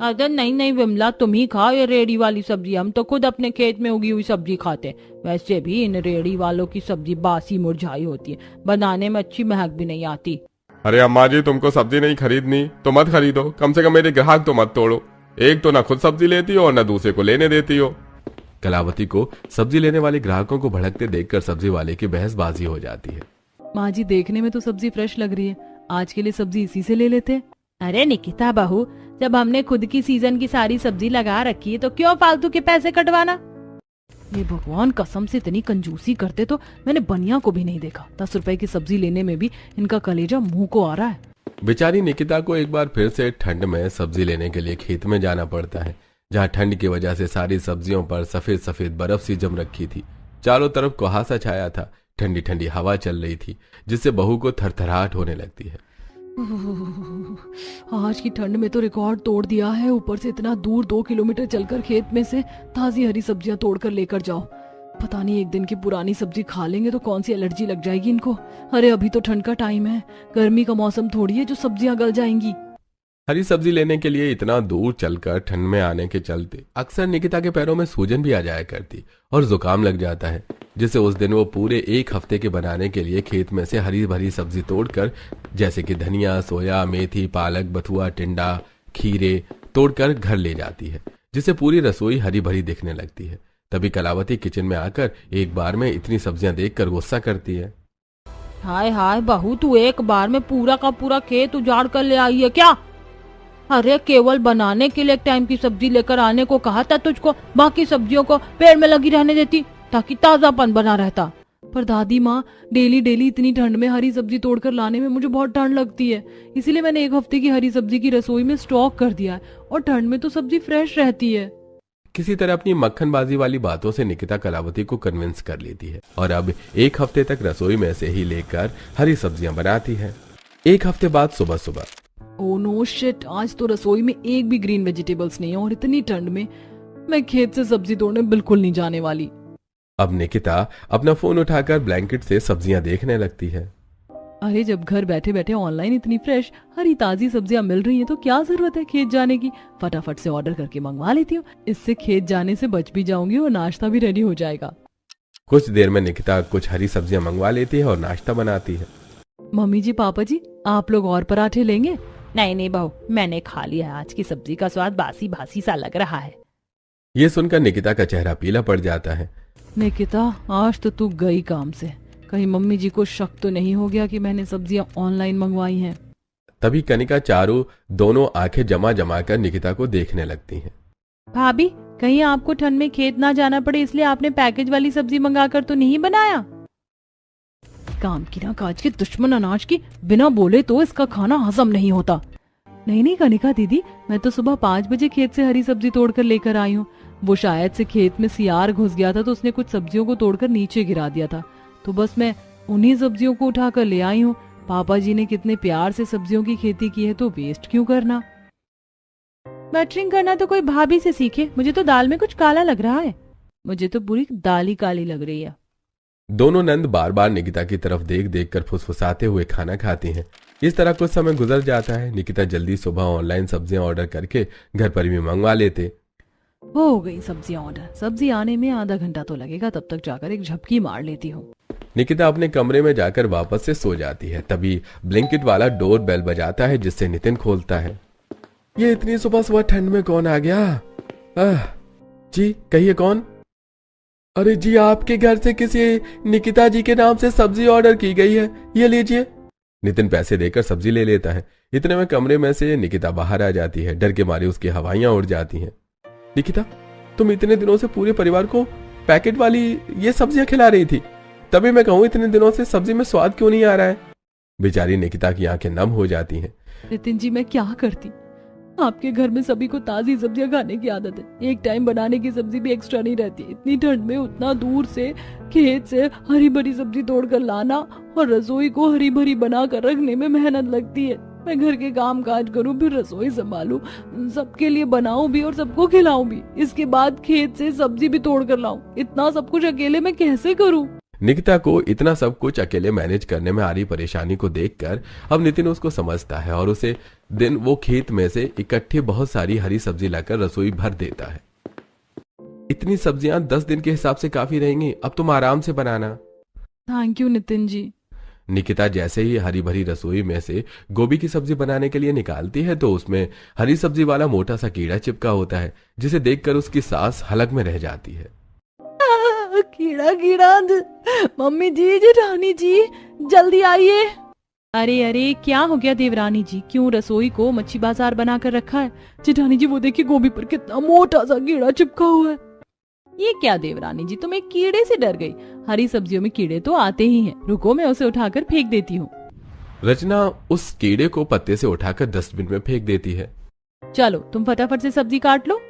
Speaker 1: अरे नहीं नहीं विमला, तुम ही खाओ ये रेडी वाली सब्जी, हम तो खुद अपने खेत में उगी हुई सब्जी खाते। वैसे भी इन रेडी वालों की सब्जी बासी मुरझाई होती है, बनाने में अच्छी महक भी नहीं आती।
Speaker 3: अरे अम्मा जी, तुमको सब्जी नहीं खरीदनी तो मत खरीदो, कम से कम मेरे ग्राहक तो मत तोड़ो। एक तो ना खुद सब्जी लेती हो और ना दूसरे को लेने देती हो।
Speaker 2: कलावती को सब्जी लेने वाले ग्राहकों को भड़कते देखकर सब्जी वाले की बहसबाजी हो जाती है।
Speaker 4: माँ जी देखने में तो सब्जी फ्रेश लग रही है, आज के लिए सब्जी इसी से ले लेते हैं।
Speaker 1: अरे निकिता बहू, जब हमने खुद की सीजन की सारी सब्जी लगा रखी है तो क्यों फालतू के पैसे कटवाना।
Speaker 4: ये भगवान, कसम से इतनी कंजूसी करते तो मैंने बनिया को भी नहीं देखा। 10 रुपए की सब्जी लेने में भी इनका कलेजा मुंह को आ रहा है।
Speaker 2: बेचारी निकिता को एक बार फिर से ठंड में सब्जी लेने के लिए खेत में जाना पड़ता है, जहाँ ठंड की वजह से सारी सब्जियों पर सफेद सफेद बर्फ सी जम रखी थी। चारों तरफ कुहासा छाया था, ठंडी ठंडी हवा चल रही थी, जिससे बहू को थरथराहट होने लगती है।
Speaker 4: आज की ठंड में तो रिकॉर्ड तोड़ दिया है। ऊपर से इतना दूर 2 किलोमीटर चलकर खेत में से ताजी हरी सब्जियां तोड़कर लेकर जाओ। पता नहीं एक दिन की पुरानी सब्जी खा लेंगे तो कौन सी एलर्जी लग जाएगी इनको। अरे अभी तो ठंड का टाइम है, गर्मी का मौसम थोड़ी है जो सब्जियां गल जाएंगी।
Speaker 2: हरी सब्जी लेने के लिए इतना दूर चलकर ठंड में आने के चलते अक्सर निकिता के पैरों में सूजन भी आ जाया करती और जुकाम लग जाता है, जिससे उस दिन वो पूरे 1 हफ्ते के बनाने के लिए खेत में से हरी भरी सब्जी तोड़कर, जैसे कि धनिया, सोया, मेथी, पालक, बथुआ, टिंडा, खीरे तोड़कर घर ले जाती है, जिससे पूरी रसोई हरी भरी दिखने लगती है। तभी कलावती किचन में आकर एक बार में इतनी सब्जियां देखकर गुस्सा करती है।
Speaker 1: हाय हाय बहू, तू एक बार में पूरा का पूरा खेत उजाड़ कर ले आई है क्या? अरे केवल बनाने के लिए एक टाइम की सब्जी लेकर आने को कहा था तुझको, बाकी सब्जियों को पेड़ में लगी रहने देती ताकि ताजापन बना रहता।
Speaker 4: पर दादी माँ, डेली डेली इतनी ठंड में हरी सब्जी तोड़कर लाने में मुझे बहुत ठंड लगती है, इसीलिए मैंने 1 हफ्ते की हरी सब्जी की रसोई में स्टॉक कर दिया है, और ठंड में तो सब्जी फ्रेश रहती है।
Speaker 2: किसी तरह अपनी मक्खनबाजी वाली बातों से निकिता कलावती को कन्विंस कर लेती है और अब 1 हफ्ते तक रसोई में से ही लेकर हरी सब्जियां बनाती है। 1 हफ्ते बाद सुबह सुबह,
Speaker 4: ओह नो शिट, आज तो रसोई में एक भी ग्रीन वेजिटेबल्स नहीं है, और इतनी ठंड में मैं खेत से सब्जी तोड़ने बिल्कुल नहीं जाने वाली।
Speaker 2: अब निकिता अपना फोन उठाकर ब्लैंकेट से सब्जियां देखने लगती है।
Speaker 4: अरे जब घर बैठे बैठे ऑनलाइन इतनी फ्रेश हरी ताजी सब्जियां मिल रही हैं तो क्या जरूरत है खेत जाने की। फटाफट से ऑर्डर करके मंगवा लेती हूँ, इससे खेत जाने से बच भी जाऊंगी और नाश्ता भी रेडी हो जाएगा।
Speaker 2: कुछ देर में निकिता कुछ हरी सब्जियां मंगवा लेती है और नाश्ता बनाती है।
Speaker 4: मम्मी जी, पापा जी, आप लोग और पराठे लेंगे?
Speaker 1: नहीं नहीं बहू, मैंने खा लिया। आज की सब्जी का स्वाद बासी बासी सा लग रहा है।
Speaker 2: ये सुनकर निकिता का चेहरा पीला पड़ जाता है।
Speaker 4: निकिता, आज तो तू गई काम से, कहीं मम्मी जी को शक तो नहीं हो गया कि मैंने सब्जियां ऑनलाइन मंगवाई हैं।
Speaker 2: तभी कनिका चारू दोनों आंखें जमा जमा कर निकिता को देखने लगती हैं।
Speaker 1: भाभी, कहीं आपको ठंड में खेत ना जाना पड़े इसलिए आपने पैकेज वाली सब्जी मंगाकर तो नहीं बनाया?
Speaker 4: काम की ना काज के दुश्मन अनाज की, बिना बोले तो इसका खाना हजम नहीं होता। नहीं नहीं कनिका दीदी, मैं तो सुबह 5 बजे खेत से हरी सब्जी तोड़कर लेकर आई हूँ। वो शायद से खेत में सियार घुस गया था तो उसने कुछ सब्जियों को तोड़कर नीचे गिरा दिया था, तो बस मैं उन्हीं सब्जियों को उठाकर ले आई हूँ। पापा जी ने कितने प्यार से सब्जियों की खेती की है, तो वेस्ट क्यों करना।
Speaker 1: बटरिंग करना तो कोई भाभी से सीखे, मुझे तो दाल में कुछ काला लग रहा है। मुझे तो पूरी दाल ही काली लग रही है।
Speaker 2: दोनों नंद बार बार निकिता की तरफ देख देख कर फुसफुसाते हुए खाना खाती हैं। इस तरह कुछ समय गुजर जाता है। निकिता जल्दी सुबह ऑनलाइन सब्जियां ऑर्डर करके घर पर भी मंगवा लेते।
Speaker 4: हो गई सब्जियां ऑर्डर, सब्जी आने में आधा घंटा तो लगेगा, तब तक जाकर एक झपकी मार लेती हूँ।
Speaker 2: निकिता अपने कमरे में जाकर वापस से सो जाती है। तभी ब्लिंकिट वाला डोर बेल बजाता है, जिससे नितिन खोलता है। ये इतनी सुबह सुबह ठंड में कौन आ गया? जी कहिए कौन? अरे जी, आपके घर से किसी निकिता जी के नाम से सब्जी ऑर्डर की गई है, ये लीजिए। नितिन पैसे देकर सब्जी ले लेता है। इतने में कमरे में से निकिता बाहर आ जाती है। डर के मारे उसकी हवाइयां उड़ जाती हैं। निकिता, तुम इतने दिनों से पूरे परिवार को पैकेट वाली ये सब्जियां खिला रही थी, तभी मैं कहूँ इतने दिनों से सब्जी में स्वाद क्यों नहीं आ रहा है। बेचारी निकिता की आंखें नम हो जाती हैं।
Speaker 4: नितिन जी, मैं क्या करती, आपके घर में सभी को ताजी सब्जियां खाने की आदत है, एक टाइम बनाने की सब्जी भी एक्स्ट्रा नहीं रहती। इतनी ठंड में उतना दूर से खेत से हरी भरी सब्जी तोड़कर लाना और रसोई को हरी भरी बना कर रखने में मेहनत लगती है। मैं घर के काम काज करूं, फिर रसोई संभालूं, सबके लिए बनाऊं भी और सबको खिलाऊं भी, इसके बाद खेत से सब्जी भी तोड़ कर लाऊं। इतना सब कुछ अकेले मैं कैसे करूं?
Speaker 2: निकिता को इतना सब कुछ अकेले मैनेज करने में आ रही परेशानी को देखकर अब नितिन उसको समझता है और उसे दिन वो खेत में से इकट्ठी बहुत सारी हरी सब्जी लाकर रसोई भर देता है। इतनी सब्जियां 10 दिन के हिसाब से काफी रहेंगी, अब तुम आराम से बनाना।
Speaker 4: Thank you Nitin ji.
Speaker 2: निकिता जैसे ही हरी भरी रसोई में से गोभी की सब्जी बनाने के लिए निकालती है तो उसमें हरी सब्जी वाला मोटा सा कीड़ा चिपका होता है, जिसे देखकर उसकी सांस हलक में रह जाती है।
Speaker 4: कीड़ा कीड़ा, मम्मी जी, जेठानी जी, जल्दी आइए। अरे अरे, क्या हो गया देवरानी जी, क्यों रसोई को मच्छी बाजार बनाकर रखा है? जेठानी जी वो देखिए गोभी पर कितना मोटा सा कीड़ा चिपका हुआ है। ये क्या देवरानी जी, तुम एक कीड़े से डर गई? हरी सब्जियों में कीड़े तो आते ही हैं, रुको मैं उसे उठाकर फेंक देती हूँ।
Speaker 2: रचना उस कीड़े को पत्ते से उठाकर डस्टबिन में फेंक देती है।
Speaker 4: चलो तुम फटाफट से सब्जी काट लो।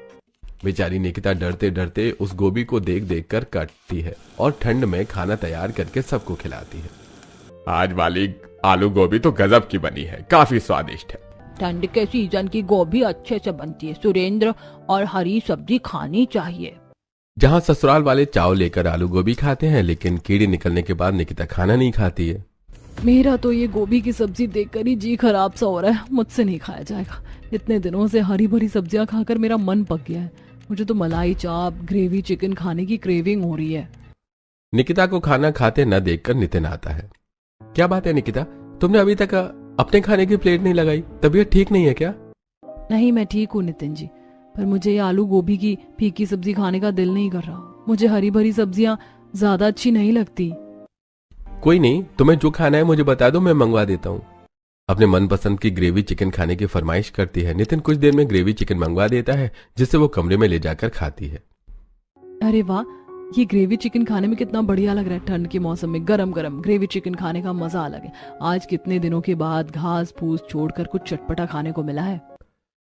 Speaker 2: बेचारी निकिता डरते डरते उस गोभी को देख देख कर काटती है और ठंड में खाना तैयार करके सबको खिलाती है।
Speaker 3: आज वाली आलू गोभी तो गजब की बनी है, काफी स्वादिष्ट है।
Speaker 1: ठंड के सीजन की गोभी अच्छे से बनती है सुरेंद्र, और हरी सब्जी खानी चाहिए।
Speaker 2: जहाँ ससुराल वाले चाव लेकर आलू गोभी खाते हैं, लेकिन कीड़े निकलने के बाद निकिता खाना नहीं खाती है।
Speaker 4: मेरा तो ये गोभी की सब्जी देखकर ही जी खराब सा हो रहा है, मुझसे नहीं खाया जाएगा। इतने दिनों से हरी भरी सब्जियां खाकर मेरा मन पक गया है। मुझे तो मलाई चाप, ग्रेवी चिकन खाने की क्रेविंग हो रही है।
Speaker 2: निकिता को खाना खाते न देखकर नितिन आता है। क्या बात है निकिता, तुमने अभी तक अपने खाने की प्लेट नहीं लगाई? तबीयत ठीक नहीं है क्या?
Speaker 4: नहीं, मैं ठीक हूँ नितिन जी, पर मुझे ये आलू गोभी की फीकी सब्जी खाने का दिल नहीं कर रहा। मुझे हरी भरी सब्जियां ज्यादा अच्छी नहीं लगती।
Speaker 2: कोई नहीं, तुम्हें जो खाना है मुझे बता दो, मैं मंगवा देता हूँ। अपने मनपसंद की ग्रेवी चिकन खाने की फरमाइश करती है। नितिन कुछ देर में ग्रेवी चिकन मंगवा देता है, जिससे वो कमरे में ले जाकर खाती है।
Speaker 4: अरे वाह, ये ग्रेवी चिकन खाने में कितना बढ़िया लग रहा है। ठंड के मौसम में गरम गरम ग्रेवी चिकन खाने का मजा अलग है। आज कितने दिनों के बाद घास फूस छोड़कर कुछ चटपटा खाने को मिला है।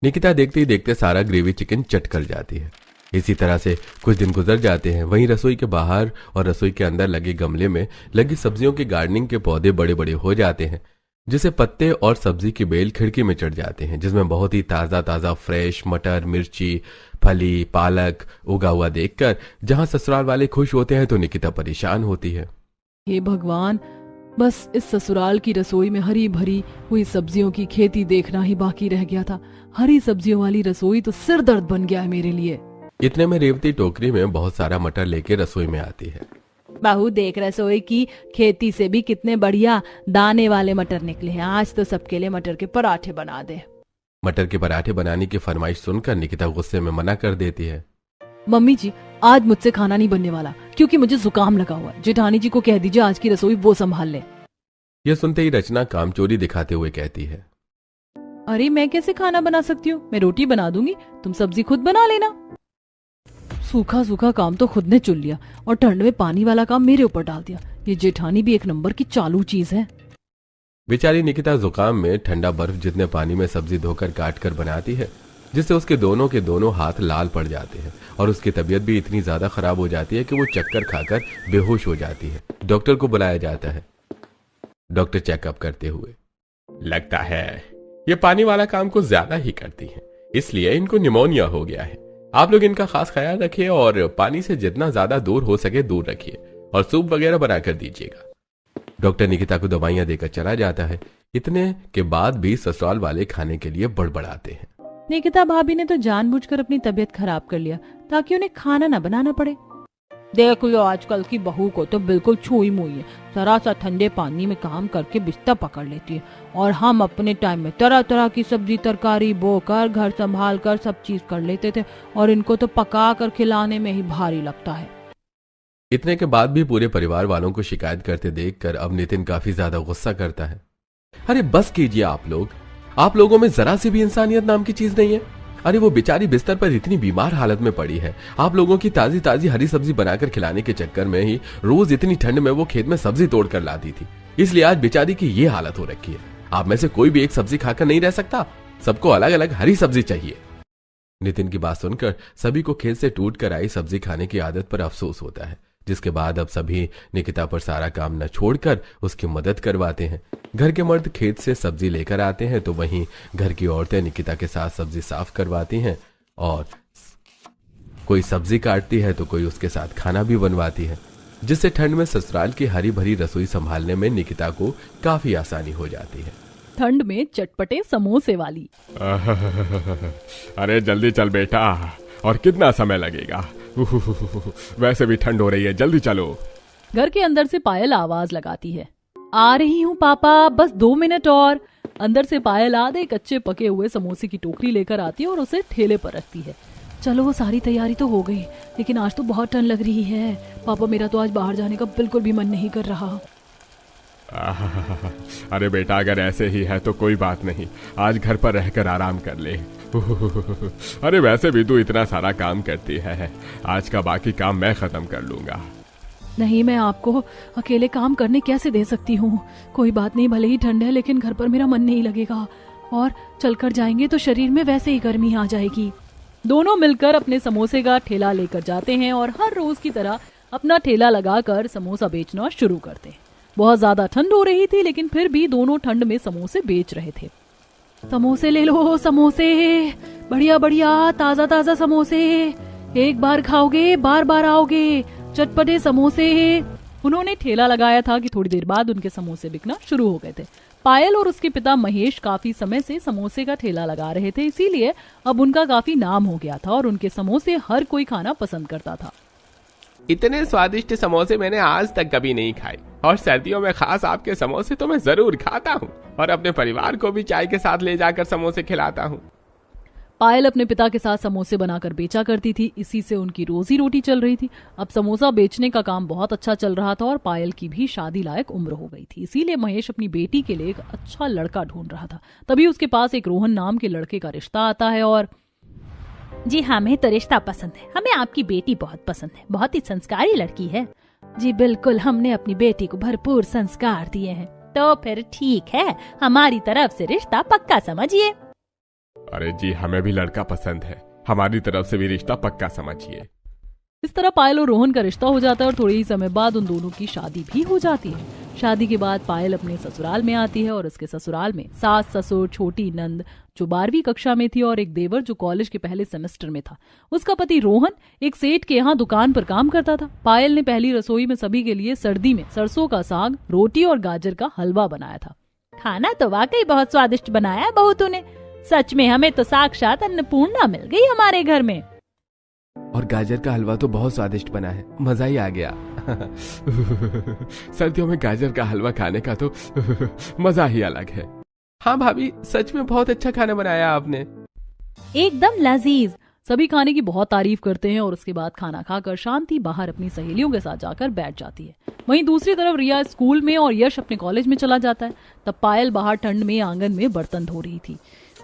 Speaker 2: निकिता देखते ही देखते सारा ग्रेवी चिकन चट कर जाती है। इसी तरह से कुछ दिन गुजर जाते हैं। वहीं रसोई के बाहर और रसोई के अंदर लगे गमले में लगी सब्जियों के गार्डनिंग के पौधे बड़े बड़े हो जाते हैं, जिसे पत्ते और सब्जी की बेल खिड़की में चढ़ जाते हैं, जिसमें बहुत ही ताजा ताजा फ्रेश मटर, मिर्ची, फली, पालक उगा हुआ देखकर जहां ससुराल वाले खुश होते हैं तो निकिता परेशान होती है।
Speaker 4: हे भगवान, बस इस ससुराल की रसोई में हरी भरी हुई सब्जियों की खेती देखना ही बाकी रह गया था। हरी सब्जियों वाली रसोई तो सिर दर्द बन गया है मेरे लिए।
Speaker 2: इतने में रेवती टोकरी में बहुत सारा मटर लेके रसोई में आती है।
Speaker 1: बहू देख, रसोई की खेती से भी कितने बढ़िया दाने वाले मटर निकले हैं। आज तो सबके लिए मटर के पराठे बना दे।
Speaker 2: मटर के पराठे बनाने की फरमाइश सुनकर निकिता गुस्से में मना कर देती है।
Speaker 4: मम्मी जी, आज मुझसे खाना नहीं बनने वाला क्योंकि मुझे जुकाम लगा हुआ है। जेठानी जी को कह दीजिए आज की रसोई वो संभाल ले।
Speaker 2: यह सुनते ही रचना कामचोरी दिखाते हुए कहती है,
Speaker 4: अरे मैं कैसे खाना बना सकती हूँ? मैं रोटी बना दूंगी, तुम सब्जी खुद बना लेना। सूखा सूखा काम तो खुद ने चुन लिया और ठंड में पानी वाला काम मेरे ऊपर डाल दिया। ये जेठानी भी एक नंबर की चालू चीज है।
Speaker 2: बेचारी निकिता जुकाम में ठंडा बर्फ जितने पानी में सब्जी धोकर काट कर बनाती है, जिससे उसके दोनों के दोनों हाथ लाल पड़ जाते हैं और उसकी तबीयत भी इतनी ज्यादा खराब हो जाती है कि वो चक्कर खाकर बेहोश हो जाती है। डॉक्टर को बुलाया जाता है। डॉक्टर चेकअप करते हुए,
Speaker 3: लगता है ये पानी वाला काम को ज्यादा ही करती हैं, इसलिए इनको निमोनिया हो गया है। आप लोग इनका खास ख्याल रखिए और पानी से जितना ज्यादा दूर हो सके दूर रखिए और सूप वगैरह बनाकर दीजिएगा।
Speaker 2: डॉक्टर निकिता को दवाइयां देकर चला जाता है। इतने के बाद भी ससुराल वाले खाने के लिए बड़बड़ाते हैं।
Speaker 4: निकिता भाभी ने तो जानबूझकर अपनी तबीयत खराब कर लिया ताकि उन्हें खाना न बनाना पड़े।
Speaker 1: देख लो, आजकल की बहू को तो बिल्कुल छुई मुई है। जरा सा ठंडे पानी में काम करके बिस्तर पकड़ लेती है और हम अपने टाइम में तरह तरह की सब्जी तरकारी बोकर घर संभाल कर सब चीज कर लेते थे और इनको तो पका कर खिलाने में ही भारी लगता है।
Speaker 2: इतने के बाद भी पूरे परिवार वालों को शिकायत करते देखकर अब नितिन काफी ज्यादा गुस्सा करता है। अरे बस कीजिए आप लोगों में जरा सी भी इंसानियत नाम की चीज नहीं है। अरे वो बेचारी बिस्तर पर इतनी बीमार हालत में पड़ी है। आप लोगों की ताजी ताजी हरी सब्जी बनाकर खिलाने के चक्कर में ही रोज इतनी ठंड में वो खेत में सब्जी तोड़ कर लाती थी, इसलिए आज बेचारी की ये हालत हो रखी है। आप में से कोई भी एक सब्जी खाकर नहीं रह सकता, सबको अलग अलग हरी सब्जी चाहिए। नितिन की बात सुनकर सभी को खेत से टूट कर आई सब्जी खाने की आदत पर अफसोस होता है, जिसके बाद अब सभी निकिता पर सारा काम न छोड़कर उसकी मदद करवाते हैं। घर के मर्द खेत से सब्जी लेकर आते हैं तो वहीं घर की औरतें निकिता के साथ सब्जी साफ करवाती हैं और कोई सब्जी काटती है तो कोई उसके साथ खाना भी बनवाती है। जिससे ठंड में ससुराल की हरी भरी रसोई संभालने में निकिता को काफी आसानी हो जाती है।
Speaker 1: ठंड में चटपटे समोसे वाली।
Speaker 3: अरे जल्दी चल बेटा, और कितना समय लगेगा? वैसे भी ठंड हो रही है, जल्दी चलो।
Speaker 1: घर के अंदर से पायल आवाज लगाती है, आ रही हूँ पापा, बस 2 मिनट और। अंदर से पायल आधे कच्चे पके हुए समोसे की टोकरी लेकर आती है और उसे ठेले पर रखती है। चलो सारी तैयारी तो हो गई, लेकिन आज तो बहुत ठंड लग रही है पापा, मेरा तो आज बाहर जाने का बिल्कुल भी मन नहीं कर रहा।
Speaker 3: अरे बेटा, अगर ऐसे ही है तो कोई बात नहीं, आज घर पर रहकर आराम कर ले। अरे वैसे भी तू इतना सारा काम करती है, आज का बाकी काम मैं खत्म कर लूंगा।
Speaker 1: नहीं, मैं आपको अकेले काम करने कैसे दे सकती हूँ। कोई बात नहीं, भले ही ठंड है लेकिन घर पर मेरा मन नहीं लगेगा, और चलकर जाएंगे तो शरीर में वैसे ही गर्मी आ जाएगी। दोनों मिलकर अपने समोसे का ठेला लेकर जाते हैं और हर रोज की तरह अपना ठेला लगाकर समोसा बेचना शुरू करते हैं। बहुत ज्यादा ठंड हो रही थी, लेकिन फिर भी दोनों ठंड में समोसे बेच रहे थे। समोसे ले लो, समोसे बढ़िया बढ़िया ताजा ताजा समोसे, एक बार खाओगे बार बार आओगे, चटपटे समोसे। उन्होंने ठेला लगाया था कि थोड़ी देर बाद उनके समोसे बिकना शुरू हो गए थे। पायल और उसके पिता महेश काफी समय से समोसे का ठेला लगा रहे थे, इसीलिए अब उनका काफी नाम हो गया था और उनके समोसे हर कोई खाना पसंद करता था।
Speaker 3: इतने स्वादिष्ट समोसे मैंने आज तक कभी नहीं खाए, और सर्दियों में खास आपके समोसे तो मैं जरूर खाता हूँ, और अपने परिवार को भी चाय के साथ ले जाकर समोसे खिलाता हूँ।
Speaker 1: पायल अपने पिता के साथ समोसे बनाकर बेचा करती थी, इसी से उनकी रोजी रोटी चल रही थी। अब समोसा बेचने का काम बहुत अच्छा चल रहा था और पायल की भी शादी लायक उम्र हो गई थी, इसीलिए महेश अपनी बेटी के लिए एक अच्छा लड़का ढूंढ रहा था। तभी उसके पास एक रोहन नाम के लड़के का रिश्ता आता है और
Speaker 5: जी हमें तो रिश्ता पसंद है, हमें आपकी बेटी बहुत पसंद है, बहुत ही संस्कारी लड़की है।
Speaker 1: जी बिल्कुल, हमने अपनी बेटी को भरपूर संस्कार दिए हैं।
Speaker 5: तो फिर ठीक है, हमारी तरफ से रिश्ता पक्का समझिए।
Speaker 3: अरे जी, हमें भी लड़का पसंद है, हमारी तरफ से भी रिश्ता पक्का समझिए।
Speaker 1: इस तरह पायल और रोहन का रिश्ता हो जाता है और थोड़े ही समय बाद उन दोनों की शादी भी हो जाती है। शादी के बाद पायल अपने ससुराल में आती है और उसके ससुराल में सास ससुर, छोटी नंद जो 12वीं कक्षा में थी और एक देवर जो कॉलेज के पहले सेमेस्टर में था। उसका पति रोहन एक सेठ के यहाँ दुकान पर काम करता था। पायल ने पहली रसोई में सभी के लिए सर्दी में सरसों का साग, रोटी और गाजर का हलवा बनाया था।
Speaker 5: खाना तो वाकई बहुत स्वादिष्ट बनाया है बहू तूने, सच में हमें तो साक्षात अन्नपूर्णा मिल गई हमारे घर में।
Speaker 2: और गाजर का हलवा तो बहुत स्वादिष्ट बना है, मजा ही आ गया।
Speaker 3: सर्दियों में गाजर का हलवा खाने का तो मजा ही अलग है।
Speaker 2: हाँ भाभी, सच में बहुत अच्छा खाना बनाया आपने,
Speaker 5: एकदम लजीज।
Speaker 1: सभी खाने की बहुत तारीफ करते हैं और उसके बाद खाना खाकर शांति बाहर अपनी सहेलियों के साथ जाकर बैठ जाती है। वहीं दूसरी तरफ रिया स्कूल में और यश अपने कॉलेज में चला जाता है। तब पायल बाहर ठंड में आंगन में बर्तन धो रही थी।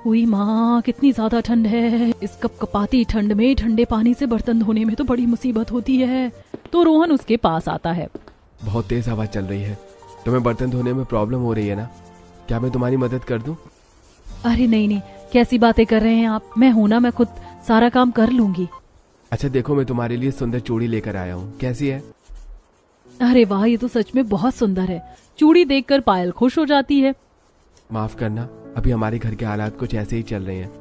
Speaker 1: हुई माँ, कितनी ज्यादा ठंड है, इस कपकपाती ठंड में ठंडे पानी से बर्तन धोने में तो बड़ी मुसीबत होती है। तो रोहन उसके पास आता है।
Speaker 2: बहुत तेज हवा चल रही है, तुम्हें बर्तन धोने में प्रॉब्लम हो रही है ना, क्या मैं तुम्हारी मदद कर दूं?
Speaker 1: अरे नहीं नहीं, कैसी बातें कर रहे हैं आप, मैं हूं ना, मैं खुद सारा काम कर लूंगी।
Speaker 2: अच्छा देखो, मैं तुम्हारे लिए सुंदर चूड़ी लेकर आया हूँ, कैसी है?
Speaker 1: अरे वाह, ये तो सच में बहुत सुंदर है। चूड़ी देखकर पायल खुश हो जाती है।
Speaker 2: माफ करना, अभी हमारे घर के हालात कुछ ऐसे ही चल रहे हैं,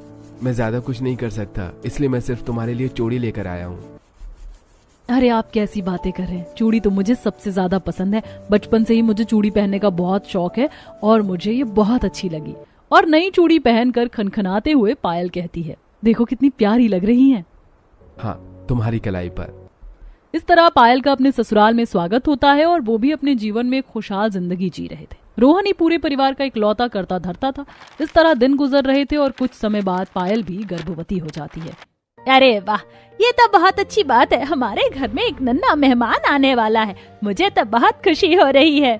Speaker 2: मैं ज्यादा कुछ नहीं कर सकता, इसलिए मैं सिर्फ तुम्हारे लिए चूड़ी लेकर आया हूँ।
Speaker 1: अरे आप कैसी बातें कर रहे हैं, चूड़ी तो मुझे सबसे ज्यादा पसंद है। बचपन से ही मुझे चूड़ी पहनने का बहुत शौक है और मुझे ये बहुत अच्छी लगी। और नई चूड़ी पहनकर खनखनाते हुए पायल कहती है, देखो कितनी प्यारी लग रही हैं।
Speaker 2: हाँ, तुम्हारी कलाई पर।
Speaker 1: इस तरह पायल का अपने ससुराल में स्वागत होता है और वो भी अपने जीवन में खुशहाल जिंदगी जी रहे थे। रोहन ही पूरे परिवार का इकलौता करता धरता था। इस तरह दिन गुजर रहे थे और कुछ समय बाद पायल भी गर्भवती हो जाती है।
Speaker 5: अरे वाह, ये तो बहुत अच्छी बात है, हमारे घर में एक नन्हा मेहमान आने वाला है, मुझे तो बहुत खुशी हो रही है।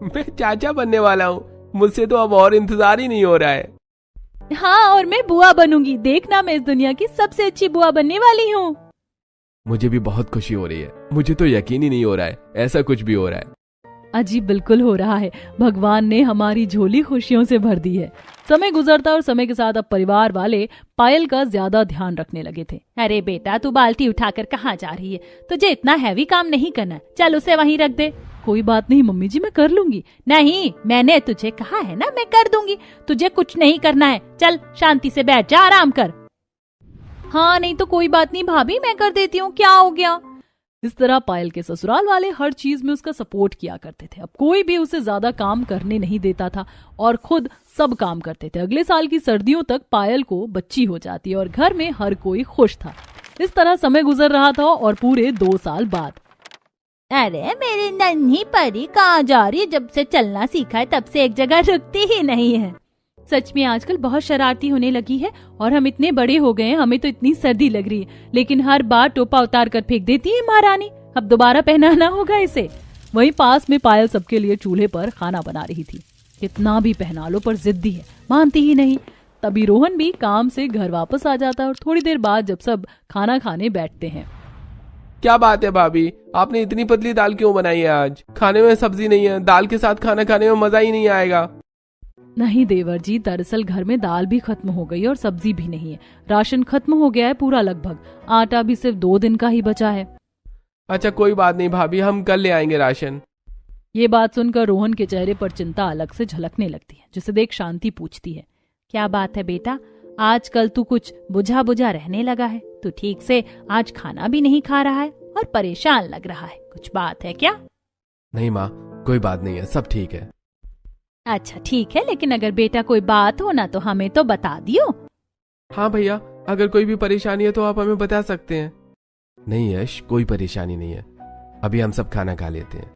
Speaker 3: मैं चाचा बनने वाला हूँ, मुझसे तो अब और इंतजार ही नहीं हो रहा है।
Speaker 5: हाँ, और मैं बुआ बनूंगी, देखना मैं इस दुनिया की सबसे अच्छी बुआ बनने वाली हूँ।
Speaker 2: मुझे भी बहुत खुशी हो रही है, मुझे तो यकीन ही नहीं हो रहा है ऐसा कुछ भी हो रहा है।
Speaker 1: अजीब, बिल्कुल हो रहा है, भगवान ने हमारी झोली खुशियों से भर दी है। समय गुजरता और समय के साथ अब परिवार वाले पायल का ज्यादा ध्यान रखने लगे थे।
Speaker 5: अरे बेटा, तू बाल्टी उठाकर कहाँ जा रही है, तुझे इतना हैवी काम नहीं करना, चल उसे वहीं रख दे।
Speaker 1: कोई बात नहीं मम्मी जी, मैं कर लूंगी।
Speaker 5: नहीं, मैंने तुझे कहा है ना, मैं कर दूंगी, तुझे कुछ नहीं करना है, चल शांति से बैठ जा, आराम कर।
Speaker 1: हाँ नहीं तो कोई बात नहीं भाभी, मैं कर देती हूँ, क्या हो गया। इस तरह पायल के ससुराल वाले हर चीज में उसका सपोर्ट किया करते थे। अब कोई भी उसे ज्यादा काम करने नहीं देता था और खुद सब काम करते थे। अगले साल की सर्दियों तक पायल को बच्ची हो जाती और घर में हर कोई खुश था। इस तरह समय गुजर रहा था और पूरे 2 साल बाद।
Speaker 5: अरे मेरी नन्ही परी कहाँ जा रही है? जब से चलना सीखा है तब से एक जगह रुकती ही नहीं है।
Speaker 4: सच में आजकल बहुत शरारती होने लगी है और हम इतने बड़े हो गए हैं, हमें तो इतनी सर्दी लग रही है, लेकिन हर बार टोपा उतार कर फेंक देती है महारानी। अब दोबारा पहनाना होगा इसे।
Speaker 1: वहीं पास में पायल सबके लिए चूल्हे पर खाना बना रही थी। कितना भी पहना लो पर जिद्दी है, मानती ही नहीं। तभी रोहन भी काम से घर वापस आ जाता है और थोड़ी देर बाद जब सब खाना खाने बैठते हैं।
Speaker 3: क्या बात है भाभी, आपने इतनी पतली दाल क्यों बनाई है आज? खाने में सब्जी नहीं है, दाल के साथ खाना खाने में मजा ही नहीं आएगा।
Speaker 1: नहीं देवर जी, दरअसल घर में दाल भी खत्म हो गई और सब्जी भी नहीं है। राशन खत्म हो गया है पूरा लगभग, आटा भी सिर्फ 2 दिन का ही बचा है।
Speaker 3: अच्छा कोई बात नहीं भाभी, हम कल ले आएंगे राशन।
Speaker 1: ये बात सुनकर रोहन के चेहरे पर चिंता अलग से झलकने लगती है, जिसे देख शांति पूछती है,
Speaker 4: क्या बात है बेटा, आजकल तू कुछ बुझा बुझा रहने लगा है। तू ठीक से आज खाना भी नहीं खा रहा है और परेशान लग रहा है, कुछ बात है क्या?
Speaker 2: नहीं माँ, कोई बात नहीं है, सब ठीक है।
Speaker 4: अच्छा ठीक है, लेकिन अगर बेटा कोई बात हो ना तो हमें तो बता दियो।
Speaker 3: हाँ भैया, अगर कोई भी परेशानी है तो आप हमें बता सकते हैं।
Speaker 2: नहीं यश, कोई परेशानी नहीं है, अभी हम सब खाना खा लेते हैं।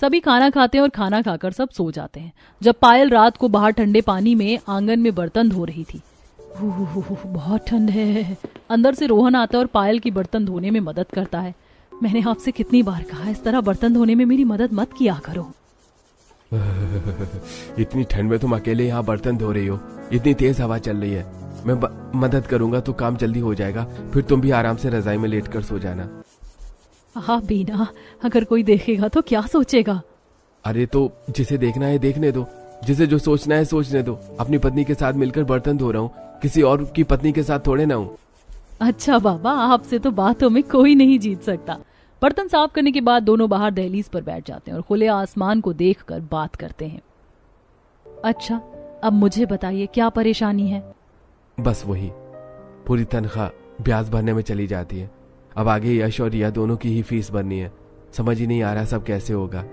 Speaker 1: सभी खाना खाते हैं और खाना खाकर सब सो जाते हैं। जब पायल रात को बाहर ठंडे पानी में आंगन में बर्तन धो रही थी। बहुत ठंड है। अंदर से रोहन आता है और पायल की बर्तन धोने में मदद करता है। मैंने आपसे कितनी बार कहा, इस तरह बर्तन धोने में मेरी मदद मत किया करो।
Speaker 2: इतनी ठंड में तुम अकेले यहाँ बर्तन धो रही हो, इतनी तेज हवा चल रही है। मैं मदद करूंगा तो काम जल्दी हो जाएगा, फिर तुम भी आराम से रजाई में लेटकर सो जाना।
Speaker 1: हाँ बीना, अगर कोई देखेगा तो क्या सोचेगा?
Speaker 2: अरे तो जिसे देखना है देखने दो, जिसे जो सोचना है सोचने दो। अपनी पत्नी के साथ मिलकर बर्तन धो रहा हूँ, किसी और की पत्नी के साथ थोड़े ना हूँ।
Speaker 1: अच्छा बाबा, आपसे तो बातों में कोई नहीं जीत सकता। बर्तन साफ करने के बाद दोनों बाहर दहलीज पर बैठ जाते हैं और खुले आसमान को देखकर बात करते हैं। अच्छा, अब मुझे बताइए क्या परेशानी है?
Speaker 2: बस वही, पूरी तनख्वाह ब्याज भरने में चली जाती है। अब आगे यश और रिया दोनों की ही फीस भरनी है। समझ ही नहीं आ रहा सब कैसे होगा।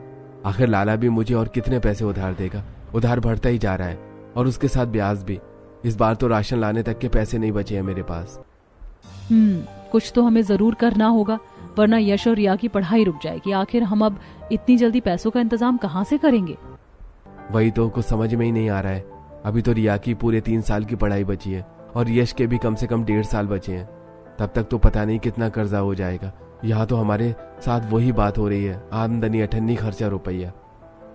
Speaker 2: आखिर लाला भी मुझे और कितने पैसे उधार देगा? उधार बढ़ता ही जा रहा है और उसके साथ ब्याज भी। इस बार तो राशन लाने तक के पैसे नहीं बचे हैं मेरे पास।
Speaker 1: कुछ तो हमें जरूर करना होगा, वरना यश और रिया की पढ़ाई रुक जाएगी। आखिर हम अब इतनी जल्दी पैसों का इंतजाम कहाँ से करेंगे?
Speaker 2: वही तो कुछ समझ में ही नहीं आ रहा है। अभी तो रिया की पूरे 3 साल की पढ़ाई बची है और यश के भी कम से कम 1.5 साल बचे हैं। तब तक तो पता नहीं कितना कर्जा हो जाएगा। यहाँ तो हमारे साथ वही बात हो रही है, आमदनी अठन्नी खर्चा रुपया।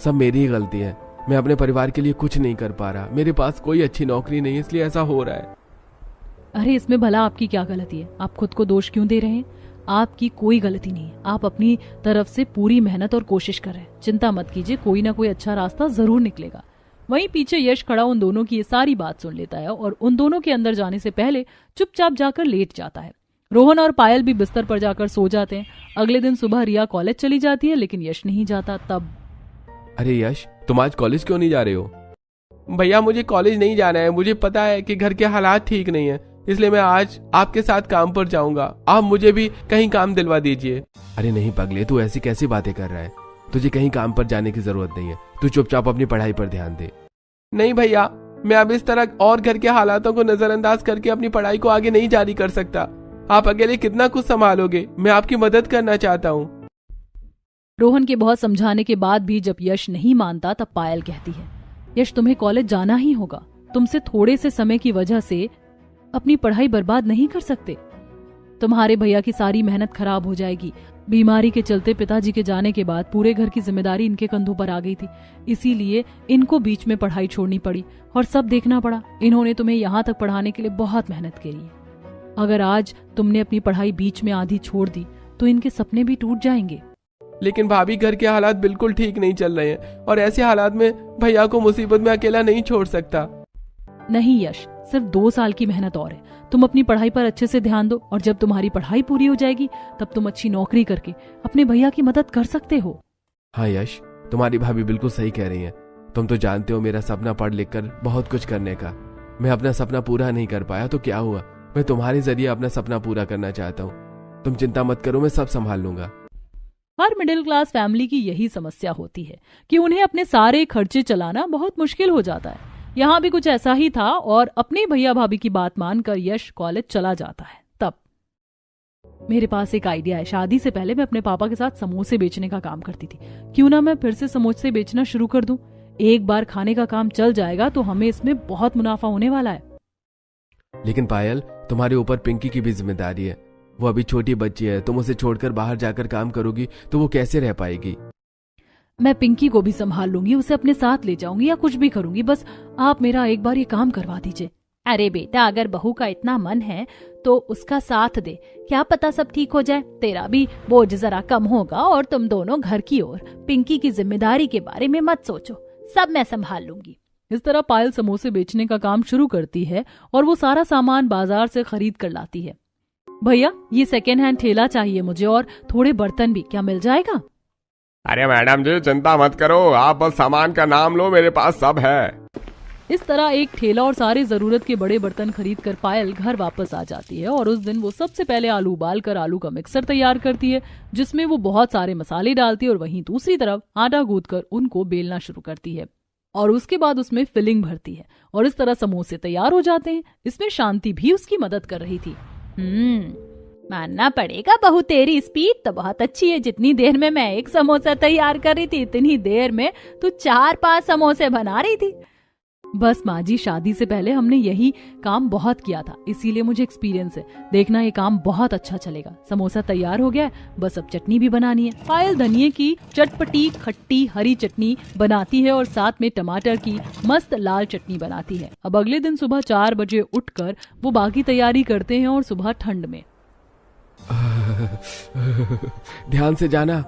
Speaker 2: सब मेरी ही गलती है। मैं अपने परिवार के लिए कुछ नहीं कर पा रहा। मेरे पास कोई अच्छी नौकरी नहीं, इसलिए ऐसा हो रहा है।
Speaker 1: अरे इसमें भला आपकी क्या गलती है? आप खुद को दोष क्यों दे रहे हैं? आपकी कोई गलती नहीं है। आप अपनी तरफ से पूरी मेहनत और कोशिश कर रहे हैं। चिंता मत कीजिए, कोई ना कोई अच्छा रास्ता जरूर निकलेगा। वहीं पीछे यश खड़ा उन दोनों की ये सारी बात सुन लेता है और उन दोनों के अंदर जाने से पहले चुपचाप जाकर लेट जाता है। रोहन और पायल भी बिस्तर पर जाकर सो जाते हैं। अगले दिन सुबह रिया कॉलेज चली जाती है, लेकिन यश नहीं जाता। तब
Speaker 2: अरे यश, तुम आज कॉलेज क्यों नहीं जा रहे हो?
Speaker 3: भैया मुझे कॉलेज नहीं जाना है। मुझे पता है कि घर के हालात ठीक नहीं है, इसलिए मैं आज आपके साथ काम पर जाऊंगा। आप मुझे भी कहीं काम दिलवा दीजिए।
Speaker 2: अरे नहीं पगले, तू ऐसी कैसी बातें कर रहा है? तुझे कहीं काम पर जाने की जरूरत नहीं है। तू चुपचाप अपनी पढ़ाई पर ध्यान दे।
Speaker 3: नहीं भैया, मैं अब इस तरह और घर के हालातों को नजरअंदाज करके अपनी पढ़ाई को आगे नहीं जारी कर सकता। आप अकेले कितना कुछ संभालोगे? मैं आपकी मदद करना चाहता हूँ।
Speaker 1: रोहन के बहुत समझाने के बाद भी जब यश नहीं मानता तब पायल कहती है, यश तुम्हें कॉलेज जाना ही होगा। तुमसे थोड़े से समय की वजह से अपनी पढ़ाई बर्बाद नहीं कर सकते। तुम्हारे भैया की सारी मेहनत खराब हो जाएगी। बीमारी के चलते पिताजी के जाने के बाद पूरे घर की जिम्मेदारी इनके कंधों पर आ गई थी, इसीलिए इनको बीच में पढ़ाई छोड़नी पड़ी और सब देखना पड़ा। इन्होंने तुम्हें यहाँ तक पढ़ाने के लिए बहुत मेहनत करी है। अगर आज तुमने अपनी पढ़ाई बीच में आधी छोड़ दी तो इनके सपने भी टूट जाएंगे।
Speaker 3: लेकिन भाभी, घर के हालात बिल्कुल ठीक नहीं चल रहे हैं और ऐसे हालात में भैया को मुसीबत में अकेला नहीं छोड़ सकता।
Speaker 1: नहीं यश, सिर्फ 2 साल की मेहनत और है। तुम अपनी पढ़ाई पर अच्छे से ध्यान दो और जब तुम्हारी पढ़ाई पूरी हो जाएगी तब तुम अच्छी नौकरी करके अपने भैया की मदद कर सकते हो।
Speaker 2: हाँ यश, तुम्हारी भाभी बिल्कुल सही कह रही है। तुम तो जानते हो मेरा सपना पढ़ लिख कर बहुत कुछ करने का। मैं अपना सपना पूरा नहीं कर पाया तो क्या हुआ? मैं तुम्हारे जरिए अपना सपना पूरा करना चाहता हूँ। तुम चिंता मत करो, मैं सब संभाल लूंगा।
Speaker 4: हर मिडिल क्लास फैमिली की यही समस्या होती है कि उन्हें अपने सारे खर्चे चलाना बहुत मुश्किल हो जाता है। यहाँ भी कुछ ऐसा ही था और अपने भैया भाभी की बात मानकर यश कॉलेज चला जाता है। तब मेरे पास एक आइडिया है। शादी से पहले मैं अपने पापा के साथ समोसे बेचने का काम करती थी। क्यों ना मैं फिर से समोसे बेचना शुरू कर दूं। एक बार खाने का काम चल जाएगा तो हमें इसमें बहुत मुनाफा होने वाला है।
Speaker 2: लेकिन पायल, तुम्हारे ऊपर पिंकी की भी जिम्मेदारी है। वो अभी छोटी बच्ची है, तुम उसे छोड़कर बाहर जाकर काम करोगी तो वो कैसे रह पाएगी?
Speaker 4: मैं पिंकी को भी संभाल लूंगी, उसे अपने साथ ले जाऊंगी या कुछ भी करूंगी, बस आप मेरा एक बार ये काम करवा दीजिए।
Speaker 1: अरे बेटा, अगर बहू का इतना मन है तो उसका साथ दे, क्या पता सब ठीक हो जाए। तेरा भी बोझ जरा कम होगा और तुम दोनों घर की ओर। पिंकी की जिम्मेदारी के बारे में मत सोचो, सब मैं संभाल लूंगी।
Speaker 4: इस तरह पायल समोसे बेचने का काम शुरू करती है और वो सारा सामान बाजार से खरीद कर लाती है। भैया, ये सेकेंड हैंड ठेला चाहिए मुझे और थोड़े बर्तन भी, क्या मिल जाएगा?
Speaker 3: अरे मैडम जी, चिंता मत करो, आप बस सामान का नाम लो, मेरे पास सब है।
Speaker 4: इस तरह एक ठेला और सारे जरूरत के बड़े बर्तन खरीद कर पायल घर वापस आ जाती है और उस दिन वो सबसे पहले आलू उबाल कर आलू का मिक्सर तैयार करती है, जिसमें वो बहुत सारे मसाले डालती है और वहीं दूसरी तरफ आटा गूंथ कर उनको बेलना शुरू करती है और उसके बाद उसमें फिलिंग भरती है और इस तरह समोसे तैयार हो जाते हैं। इसमें शांति भी उसकी मदद कर रही थी।
Speaker 1: मानना पड़ेगा बहू, तेरी स्पीड तो बहुत अच्छी है। जितनी देर में मैं एक समोसा तैयार कर रही थी, इतनी देर में तू 4-5 समोसे बना रही थी।
Speaker 4: बस माँ जी, शादी से पहले हमने यही काम बहुत किया था, इसीलिए मुझे एक्सपीरियंस है। देखना ये काम बहुत अच्छा चलेगा। समोसा तैयार हो गया है, बस अब चटनी भी बनानी है। पायल धनिये की चटपटी खट्टी हरी चटनी बनाती है और साथ में टमाटर की मस्त लाल चटनी बनाती है। अब अगले दिन सुबह 4 बजे उठकर वो बाकी तैयारी करते हैं और सुबह ठंड में।
Speaker 2: ध्यान से जाना।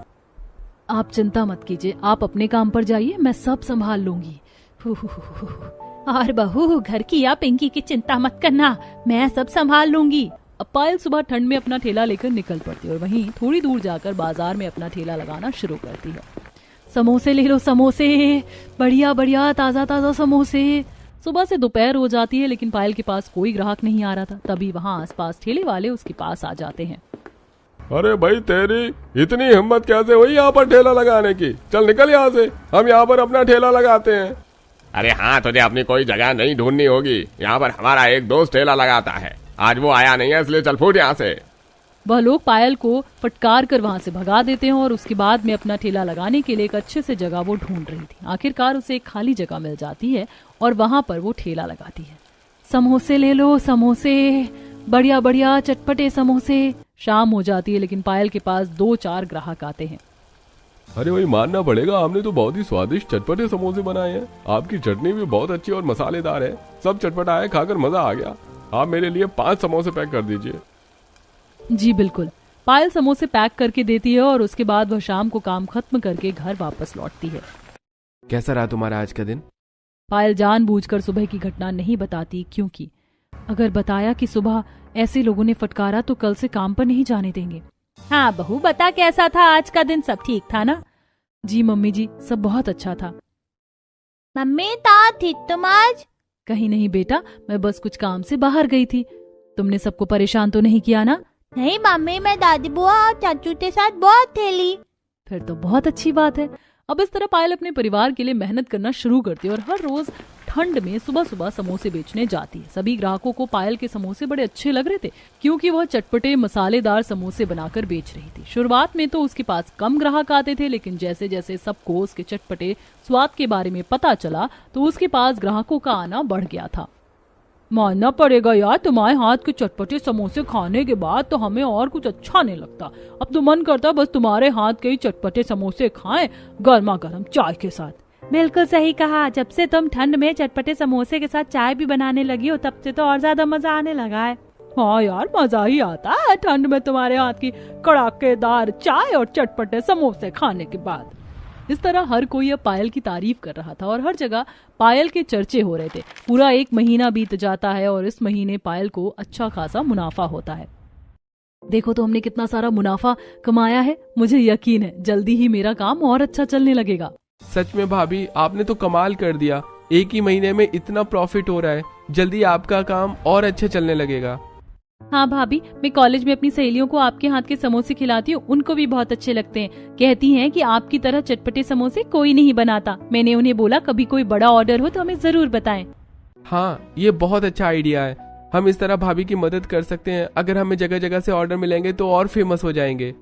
Speaker 4: आप चिंता मत कीजिए, आप अपने काम पर जाइए, मैं सब संभाल लूंगी।
Speaker 1: और बहू, घर की या पिंकी की चिंता मत करना, मैं सब संभाल लूंगी।
Speaker 4: अब पायल सुबह ठंड में अपना ठेला लेकर निकल पड़ती है और वहीं थोड़ी दूर जाकर बाजार में अपना ठेला लगाना शुरू करती है। समोसे ले लो, समोसे, बढ़िया बढ़िया ताजा ताजा समोसे। सुबह से दोपहर हो जाती है लेकिन पायल के पास कोई ग्राहक नहीं आ रहा था। तभी वहाँ आसपास ठेले वाले उसके पास आ जाते हैं।
Speaker 3: अरे भाई, तेरी इतनी हिम्मत कैसे हुई यहाँ पर ठेला लगाने की? चल निकल यहाँ से, हम यहाँ पर अपना ठेला लगाते हैं। अरे हाँ, तुझे अपनी कोई जगह नहीं ढूंढनी होगी, यहाँ पर हमारा एक दोस्त ठेला लगाता है, आज वो आया नहीं है, इसलिए चल फूट यहाँ से।
Speaker 4: वह लोग पायल को फटकार कर वहां से भगा देते हैं और उसके बाद में अपना ठेला लगाने के लिए एक अच्छे से जगह वो ढूंढ रही थी। आखिरकार उसे एक खाली जगह मिल जाती है और वहां पर वो ठेला लगाती है। समोसे ले लो, समोसे, बढ़िया बढ़िया चटपटे समोसे। शाम हो जाती है लेकिन पायल के पास 2-4 ग्राहक आते हैं।
Speaker 3: अरे भाई, मानना पड़ेगा, आपने तो बहुत ही स्वादिष्ट चटपटे समोसे बनाए हैं। आपकी चटनी भी बहुत अच्छी और मसालेदार है, सब चटपटा है, खाकर मजा आ गया। आप मेरे लिए 5 समोसे पैक कर दीजिए।
Speaker 4: जी बिल्कुल। पायल समोसे पैक करके देती है और उसके बाद वह शाम को काम खत्म करके घर वापस लौटती है।
Speaker 2: कैसा रहा तुम्हारा आज का दिन?
Speaker 4: पायल जानबूझकर सुबह की घटना नहीं बताती, क्योंकि अगर बताया कि सुबह ऐसे लोगों ने फटकारा तो कल से काम पर नहीं जाने देंगे।
Speaker 1: हाँ बहू, बता कैसा था आज का दिन? सब ठीक था ना?
Speaker 4: जी मम्मी जी, सब बहुत अच्छा था।
Speaker 5: मम्मी, कहाँ थी तुम आज?
Speaker 4: कहीं नहीं बेटा, मैं बस कुछ काम से बाहर गई थी। तुमने सबको परेशान तो नहीं किया ना?
Speaker 5: नहीं मम्मी, मैं दादी बुआ और चाचू के साथ बहुत खेली।
Speaker 4: फिर तो बहुत अच्छी बात है। अब इस तरह पायल अपने परिवार के लिए मेहनत करना शुरू करती है और हर रोज ठंड में सुबह सुबह समोसे बेचने जाती है। सभी ग्राहकों को पायल के समोसे बड़े अच्छे लग रहे थे, क्योंकि वह चटपटे मसालेदार समोसे बनाकर बेच रही थी। शुरुआत में तो उसके पास कम ग्राहक आते थे, लेकिन जैसे जैसे सबको उसके चटपटे स्वाद के बारे में पता चला तो उसके पास ग्राहकों का आना बढ़ गया था। मानना पड़ेगा यार, तुम्हारे हाथ के चटपटे समोसे खाने के बाद तो हमें और कुछ अच्छा नहीं लगता। अब तो मन करता बस तुम्हारे हाथ के ही चटपटे समोसे खाएं, गर्मा गर्म चाय के साथ।
Speaker 1: बिल्कुल सही कहा, जब से तुम ठंड में चटपटे समोसे के साथ चाय भी बनाने लगी हो तब से तो और ज्यादा मजा आने लगा है।
Speaker 4: हाँ यार, मजा ही आता है ठंड में तुम्हारे हाथ की कड़ाकेदार चाय और चटपटे समोसे खाने के बाद। इस तरह हर कोई अब पायल की तारीफ कर रहा था और हर जगह पायल के चर्चे हो रहे थे। पूरा 1 महीना बीत जाता है और इस महीने पायल को अच्छा खासा मुनाफा होता है। देखो तो हमने कितना सारा मुनाफा कमाया है। मुझे यकीन है जल्दी ही मेरा काम और अच्छा चलने लगेगा।
Speaker 2: सच में भाभी, आपने तो कमाल कर दिया। 1 ही महीने में इतना प्रॉफिट हो रहा है, जल्दी आपका काम और अच्छा चलने लगेगा।
Speaker 4: हाँ भाभी, मैं कॉलेज में अपनी सहेलियों को आपके हाथ के समोसे खिलाती हूँ, उनको भी बहुत अच्छे लगते हैं। कहती हैं कि आपकी तरह चटपटे समोसे कोई नहीं बनाता। मैंने उन्हें बोला कभी कोई बड़ा ऑर्डर हो तो हमें जरूर बताएं।
Speaker 2: हाँ, ये बहुत अच्छा आइडिया है। हम इस तरह भाभी की मदद कर सकते हैं। अगर हमें जगह जगह से ऑर्डर मिलेंगे तो और फेमस हो जाएंगे।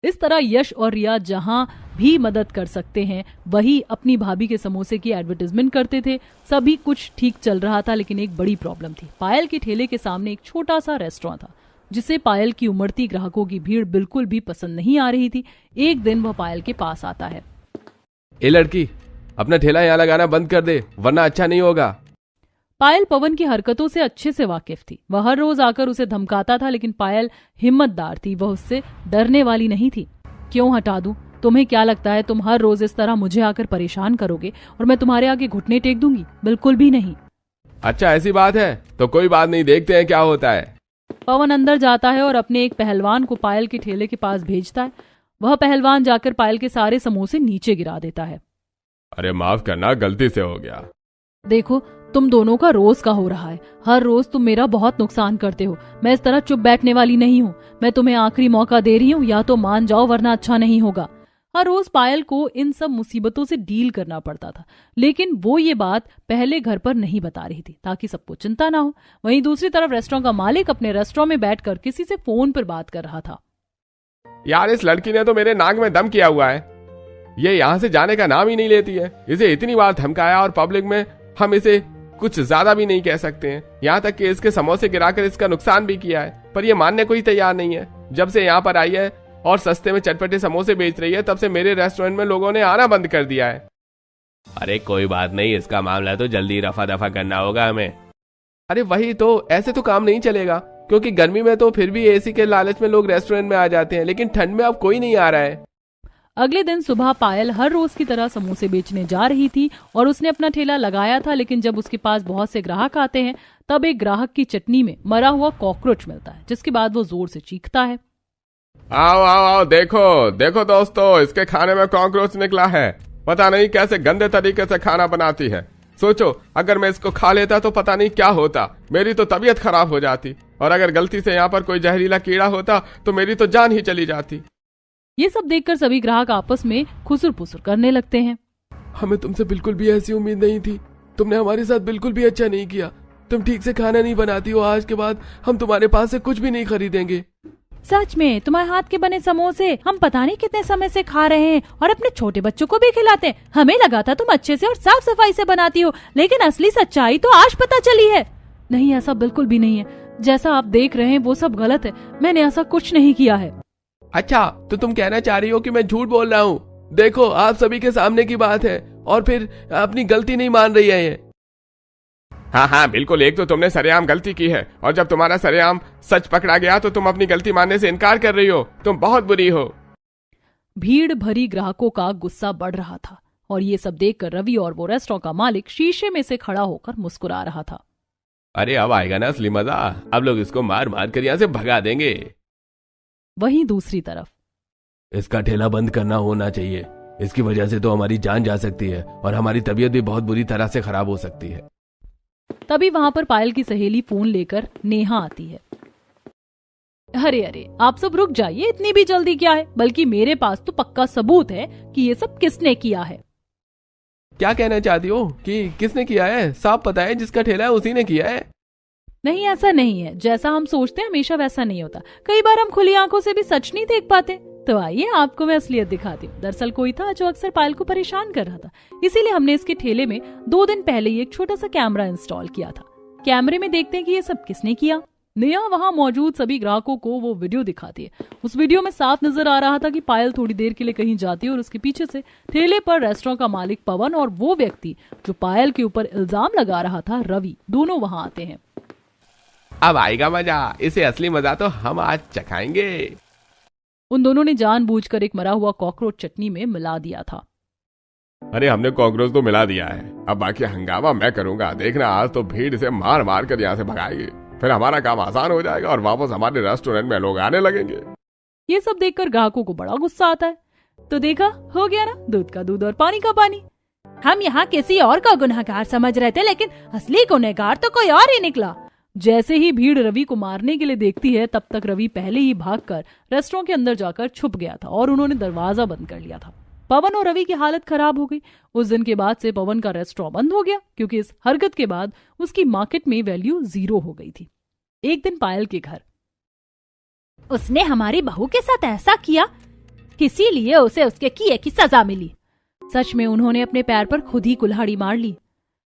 Speaker 1: इस तरह यश और रिया जहां भी मदद कर सकते हैं वही अपनी भाभी के समोसे की एडवर्टाइजमेंट करते थे। सभी कुछ ठीक चल रहा था, लेकिन एक बड़ी प्रॉब्लम थी। पायल के ठेले के सामने एक छोटा सा रेस्टोरेंट था जिसे पायल की उमड़ती ग्राहकों की भीड़ बिल्कुल भी पसंद नहीं आ रही थी। एक दिन वह पायल के पास आता है।
Speaker 2: ए लड़की, अपना ठेला यहाँ लगाना बंद कर दे, वरना अच्छा नहीं होगा।
Speaker 1: पायल पवन की हरकतों से अच्छे से वाकिफ थी। वह हर रोज आकर उसे धमकाता था, लेकिन पायल हिम्मतदार थी, वह उससे डरने वाली नहीं थी। क्यों हटा दूं? तुम्हें क्या लगता है तुम हर रोज इस तरह मुझे आकर परेशान करोगे और मैं तुम्हारे आगे घुटने टेक दूंगी? बिल्कुल भी नहीं।
Speaker 2: अच्छा, ऐसी बात है तो कोई बात नहीं, देखते हैं क्या होता है।
Speaker 1: पवन अंदर जाता है और अपने एक पहलवान को पायल के ठेले के पास भेजता है। वह पहलवान जाकर पायल के सारे समोसे नीचे गिरा देता है।
Speaker 2: अरे माफ करना, गलती से हो गया।
Speaker 1: देखो, तुम दोनों का रोज का हो रहा है। हर रोज तुम मेरा बहुत नुकसान करते हो। मैं इस तरह चुप बैठने वाली नहीं हूँ। मैं तुम्हें आखिरी मौका दे रही हूँ, या तो मान जाओ वरना अच्छा नहीं होगा। हर रोज पायल को इन सब मुसीबतों से डील करना पड़ता था, लेकिन वो ये बात पहले घर पर नहीं बता रही थी ताकि सबको चिंता ना हो। वहीं दूसरी तरफ रेस्टोरेंट का मालिक अपने रेस्टोरेंट में बैठकर किसी से फोन पर बात कर रहा था।
Speaker 3: यार, इस लड़की ने तो मेरे नाक में दम किया हुआ है। ये यहाँ से जाने का नाम ही नहीं लेती है। इसे इतनी बार धमकाया और पब्लिक में हम इसे कुछ ज्यादा भी नहीं कह सकते हैं। यहाँ तक कि इसके समोसे गिराकर इसका नुकसान भी किया है, पर ये मानने को ही तैयार नहीं है। जब से यहाँ पर आई है और सस्ते में चटपटे समोसे बेच रही है, तब से मेरे रेस्टोरेंट में लोगों ने आना बंद कर दिया है।
Speaker 2: अरे कोई बात नहीं, इसका मामला तो जल्दी रफा दफा करना होगा हमें। अरे वही तो, ऐसे तो काम नहीं चलेगा, क्योंकि गर्मी में तो फिर भी एसी के लालच में लोग रेस्टोरेंट में आ जाते हैं, लेकिन ठंड में अब कोई नहीं आ रहा है।
Speaker 1: अगले दिन सुबह पायल हर रोज की तरह समोसे बेचने जा रही थी और उसने अपना ठेला लगाया था, लेकिन जब उसके पास बहुत से ग्राहक आते हैं तब एक ग्राहक की चटनी में मरा हुआ कॉकरोच मिलता है, जिसके बाद वो जोर से चीखता है।
Speaker 3: आओ आओ आओ, देखो देखो दोस्तों, इसके खाने में कॉकरोच निकला है। पता नहीं कैसे गंदे तरीके से खाना बनाती है। सोचो, अगर मैं इसको खा लेता तो पता नहीं क्या होता। मेरी तो तबीयत खराब हो जाती, और अगर गलती से यहाँ पर कोई जहरीला कीड़ा होता तो मेरी तो जान ही चली जाती।
Speaker 1: ये सब देखकर सभी ग्राहक आपस में खुसुर फुसुर करने लगते हैं।
Speaker 2: हमें तुमसे बिल्कुल भी ऐसी उम्मीद नहीं थी। तुमने हमारे साथ बिल्कुल भी अच्छा नहीं किया। तुम ठीक से खाना नहीं बनाती हो। आज के बाद हम तुम्हारे पास से कुछ भी नहीं खरीदेंगे।
Speaker 4: सच में तुम्हारे हाथ के बने समोसे हम पता नहीं कितने समय से खा रहे हैं और अपने छोटे बच्चों को भी खिलाते हैं। हमें लगा था तुम अच्छे से और साफ सफाई से बनाती हो, लेकिन असली सच्चाई तो आज पता चली है।
Speaker 1: नहीं, ऐसा बिल्कुल भी नहीं है। जैसा आप देख रहे हैं वो सब गलत है। मैंने ऐसा कुछ नहीं किया है।
Speaker 2: अच्छा, तो तुम कहना चाह रही हो कि मैं झूठ बोल रहा हूँ? देखो, आप सभी के सामने की बात है और फिर अपनी गलती नहीं मान रही है ये।
Speaker 3: हाँ हाँ बिल्कुल, एक तो तुमने सरेआम गलती की है, और जब तुम्हारा सरेआम सच पकड़ा गया तो तुम अपनी गलती मानने से इनकार कर रही हो। तुम बहुत बुरी हो।
Speaker 1: भीड़ भरी ग्राहकों का गुस्सा बढ़ रहा था और ये सब देखकर रवि और वो रेस्टोरेंट का मालिक शीशे में से खड़ा होकर मुस्कुरा रहा था।
Speaker 2: अरे अब आएगा ना असली मजा। अब लोग इसको मार मार कर यहाँ से भगा देंगे।
Speaker 1: वहीं दूसरी तरफ,
Speaker 2: इसका ठेला बंद करना होना चाहिए। इसकी वजह से तो हमारी जान जा सकती है और हमारी तबीयत भी बहुत बुरी तरह से खराब हो सकती है।
Speaker 1: तभी वहां पर पायल की सहेली फोन लेकर नेहा आती है। अरे अरे, आप सब रुक जाइए, इतनी भी जल्दी क्या है? बल्कि मेरे पास तो पक्का सबूत है कि ये सब किसने किया है।
Speaker 2: क्या कहना चाहती हो कि किसने किया है? साफ पता है, जिसका ठेला है उसी ने किया है।
Speaker 1: नहीं, ऐसा नहीं है। जैसा हम सोचते हैं हमेशा वैसा नहीं होता। कई बार हम खुली आंखों से भी सच नहीं देख पाते। तो आइए आपको मैं असलियत दिखाती हूँ। दरअसल कोई था जो अक्सर पायल को परेशान कर रहा था, इसीलिए हमने इसके ठेले में 2 दिन पहले ही एक छोटा सा कैमरा इंस्टॉल किया था। कैमरे में देखते हैं कि ये सब किसने किया। नेहा वहां मौजूद सभी ग्राहकों को वो वीडियो दिखाती है। उस वीडियो में साफ नजर आ रहा था कि पायल थोड़ी देर के लिए कहीं जाती है और उसके पीछे से ठेले पर रेस्टोरेंट का मालिक पवन और वो व्यक्ति जो पायल के ऊपर इल्जाम लगा रहा था रवि, दोनों वहां आते हैं।
Speaker 3: अब आएगा मजा। इसे असली मजा तो हम आज चखाएंगे।
Speaker 1: उन दोनों ने जानबूझकर एक मरा हुआ कॉकरोच चटनी में मिला दिया था।
Speaker 3: अरे हमने कॉकरोच तो मिला दिया है, अब बाकी हंगामा मैं करूंगा। देखना, आज तो भीड़ से मार मार कर यहाँ से भगाएगी। फिर हमारा काम आसान हो जाएगा और वापस हमारे रेस्टोरेंट में लोग आने लगेंगे।
Speaker 1: ये सब देखकर ग्राहकों को बड़ा गुस्सा आता है। तो देखा, हो गया ना, दूध का दूध और पानी का पानी।
Speaker 4: हम यहाँ किसी और का गुनहगार समझ रहे थे, लेकिन असली गुनहगार तो कोई और ही निकला। जैसे ही भीड़ रवि को मारने के लिए देखती है, तब तक रवि पहले ही भागकर रेस्टोरेंट के अंदर जाकर छुप गया था और उन्होंने दरवाजा बंद कर लिया था। पवन और रवि की हालत खराब हो गई। उस दिन के बाद से पवन का रेस्टोरेंट बंद हो गया, क्योंकि इस हरकत के बाद उसकी मार्केट में वैल्यू 0 हो गई थी। एक दिन पायल के घर,
Speaker 5: उसने हमारी बहू के साथ ऐसा किया, इसीलिए उसे उसके किए की सजा मिली।
Speaker 4: सच में उन्होंने अपने पैर पर खुद ही कुल्हाड़ी मार ली।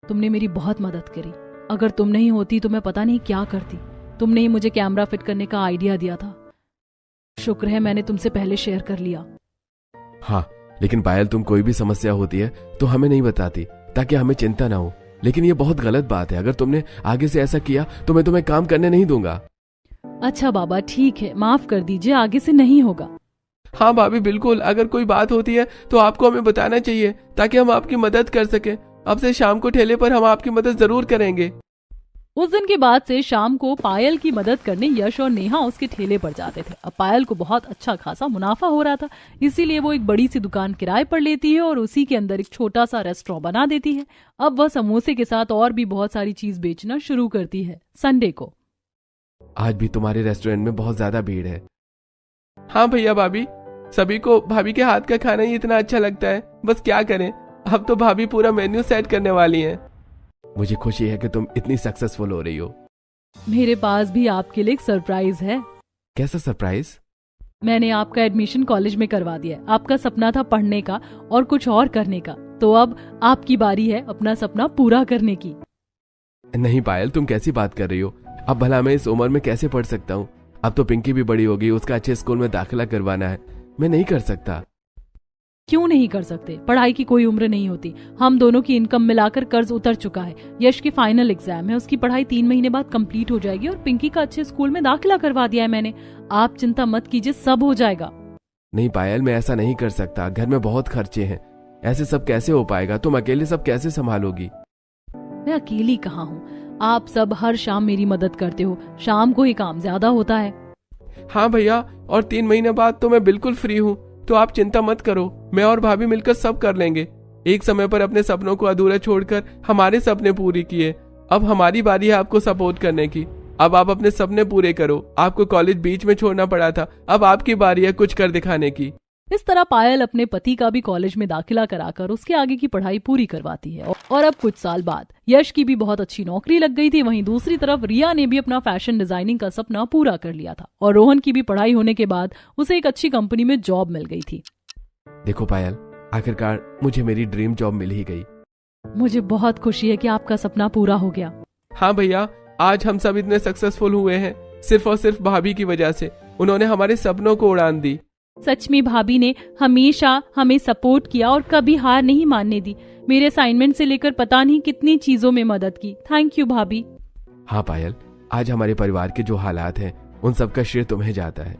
Speaker 4: तुमने मेरी बहुत मदद करी। अगर तुम नहीं होती तो मैं पता नहीं क्या करती। तुमने ही मुझे कैमरा फिट करने का आइडिया दिया था। शुक्र है मैंने तुमसे पहले शेयर कर लिया।
Speaker 2: हाँ, लेकिन पायल तुम कोई भी समस्या होती है तो हमें नहीं बताती, ताकि हमें चिंता ना हो। लेकिन ये बहुत गलत बात है। अगर तुमने आगे से ऐसा किया तो मैं तुम्हें काम करने नहीं दूंगा।
Speaker 4: अच्छा बाबा, ठीक है, माफ कर दीजिए, आगे से नहीं होगा।
Speaker 2: हाँ भाभी, बिल्कुल। अगर कोई बात होती है तो आपको हमें बताना चाहिए, ताकि हम आपकी मदद कर सके। अब से शाम को ठेले पर हम आपकी मदद जरूर करेंगे।
Speaker 4: उस दिन के बाद से शाम को पायल की मदद करने यश और नेहा उसके ठेले पर जाते थे। अब पायल को बहुत अच्छा खासा मुनाफा हो रहा था, इसीलिए वो एक बड़ी सी दुकान किराए पर लेती है और उसी के अंदर एक छोटा सा रेस्टोरेंट बना देती है। अब वह समोसे के साथ और भी बहुत सारी चीज बेचना शुरू करती है। संडे को,
Speaker 2: आज भी तुम्हारे रेस्टोरेंट में बहुत ज्यादा भीड़ है। हाँ भैया भाभी, सभी को भाभी के हाथ का खाना ही इतना अच्छा लगता है। बस क्या करें, अब तो भाभी पूरा मेन्यू सेट करने वाली हैं। मुझे खुशी है कि तुम इतनी सक्सेसफुल हो रही हो।
Speaker 4: मेरे पास भी आपके लिए एक सरप्राइज है।
Speaker 2: कैसा सरप्राइज?
Speaker 4: मैंने आपका एडमिशन कॉलेज में करवा दिया है। आपका सपना था पढ़ने का और कुछ और करने का, तो अब आपकी बारी है अपना सपना पूरा करने की।
Speaker 2: नहीं पायल, तुम कैसी बात कर रही हो? अब भला मैं इस उम्र में कैसे पढ़ सकता हूँ? अब तो पिंकी भी बड़ी हो गई, उसका अच्छे स्कूल में दाखिला करवाना है। मैं नहीं कर सकता।
Speaker 4: क्यों नहीं कर सकते? पढ़ाई की कोई उम्र नहीं होती। हम दोनों की इनकम मिलाकर कर्ज उतर चुका है। यश की फाइनल एग्जाम है, उसकी पढ़ाई 3 महीने बाद कंप्लीट हो जाएगी और पिंकी का अच्छे स्कूल में दाखिला करवा दिया है मैंने। आप चिंता मत कीजिए, सब हो जाएगा।
Speaker 2: नहीं पायल, मैं ऐसा नहीं कर सकता। घर में बहुत खर्चे हैं, ऐसे सब कैसे हो पाएगा? तुम अकेले सब कैसे संभालोगी?
Speaker 4: मैं अकेली कहाँ हूँ, आप सब हर शाम मेरी मदद करते हो। शाम को ही काम ज्यादा होता है।
Speaker 2: हाँ भैया, और 3 महीने बाद तो मैं बिल्कुल फ्री हूँ, तो आप चिंता मत करो। मैं और भाभी मिलकर सब कर लेंगे। एक समय पर अपने सपनों को अधूरा छोड़कर हमारे सपने पूरे किए। अब हमारी बारी है आपको सपोर्ट करने की। अब आप अपने सपने पूरे करो। आपको कॉलेज बीच में छोड़ना पड़ा था, अब आपकी बारी है कुछ कर दिखाने की।
Speaker 4: इस तरह पायल अपने पति का भी कॉलेज में दाखिला कराकर उसके आगे की पढ़ाई पूरी करवाती है। और अब कुछ साल बाद यश की भी बहुत अच्छी नौकरी लग गई थी। वहीं दूसरी तरफ रिया ने भी अपना फैशन डिजाइनिंग का सपना पूरा कर लिया था और रोहन की भी पढ़ाई होने के बाद उसे एक अच्छी कंपनी में जॉब मिल गई थी।
Speaker 2: देखो पायल, आखिरकार मुझे मेरी ड्रीम जॉब मिल ही गई।
Speaker 4: मुझे बहुत खुशी है कि आपका सपना पूरा हो गया।
Speaker 2: हाँ भैया, आज हम सब इतने सक्सेसफुल हुए हैं सिर्फ और सिर्फ भाभी की वजह से। उन्होंने हमारे सपनों को उड़ान दी।
Speaker 4: सच में भाभी ने हमेशा हमें सपोर्ट किया और कभी हार नहीं मानने दी। मेरे असाइनमेंट से लेकर पता नहीं कितनी चीजों में मदद की। थैंक यू भाभी।
Speaker 2: हाँ पायल, आज हमारे परिवार के जो हालात हैं उन सब का श्रेय तुम्हें जाता है।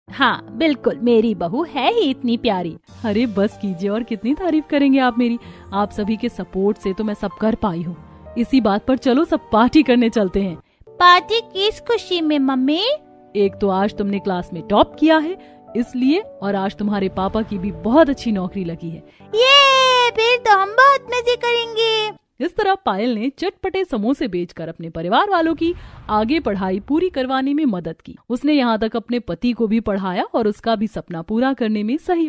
Speaker 5: हाँ बिल्कुल, मेरी बहू है ही इतनी प्यारी।
Speaker 4: अरे बस कीजिए, और कितनी तारीफ करेंगे आप मेरी। आप सभी के सपोर्ट से तो मैं सब कर पाई हूँ। इसी बात पर चलो सब पार्टी करने चलते हैं।
Speaker 5: पार्टी किस खुशी में मम्मी?
Speaker 4: एक तो आज तुमने क्लास में टॉप किया है इसलिए, और आज तुम्हारे पापा की भी बहुत अच्छी नौकरी लगी है।
Speaker 5: ये फिर तो हम बहुत मजे करेंगे।
Speaker 4: इस तरह पायल ने चटपटे समोसे बेचकर अपने परिवार वालों की आगे पढ़ाई पूरी करवाने में मदद की। उसने यहाँ तक अपने पति को भी पढ़ाया और उसका भी सपना पूरा करने में सहयोग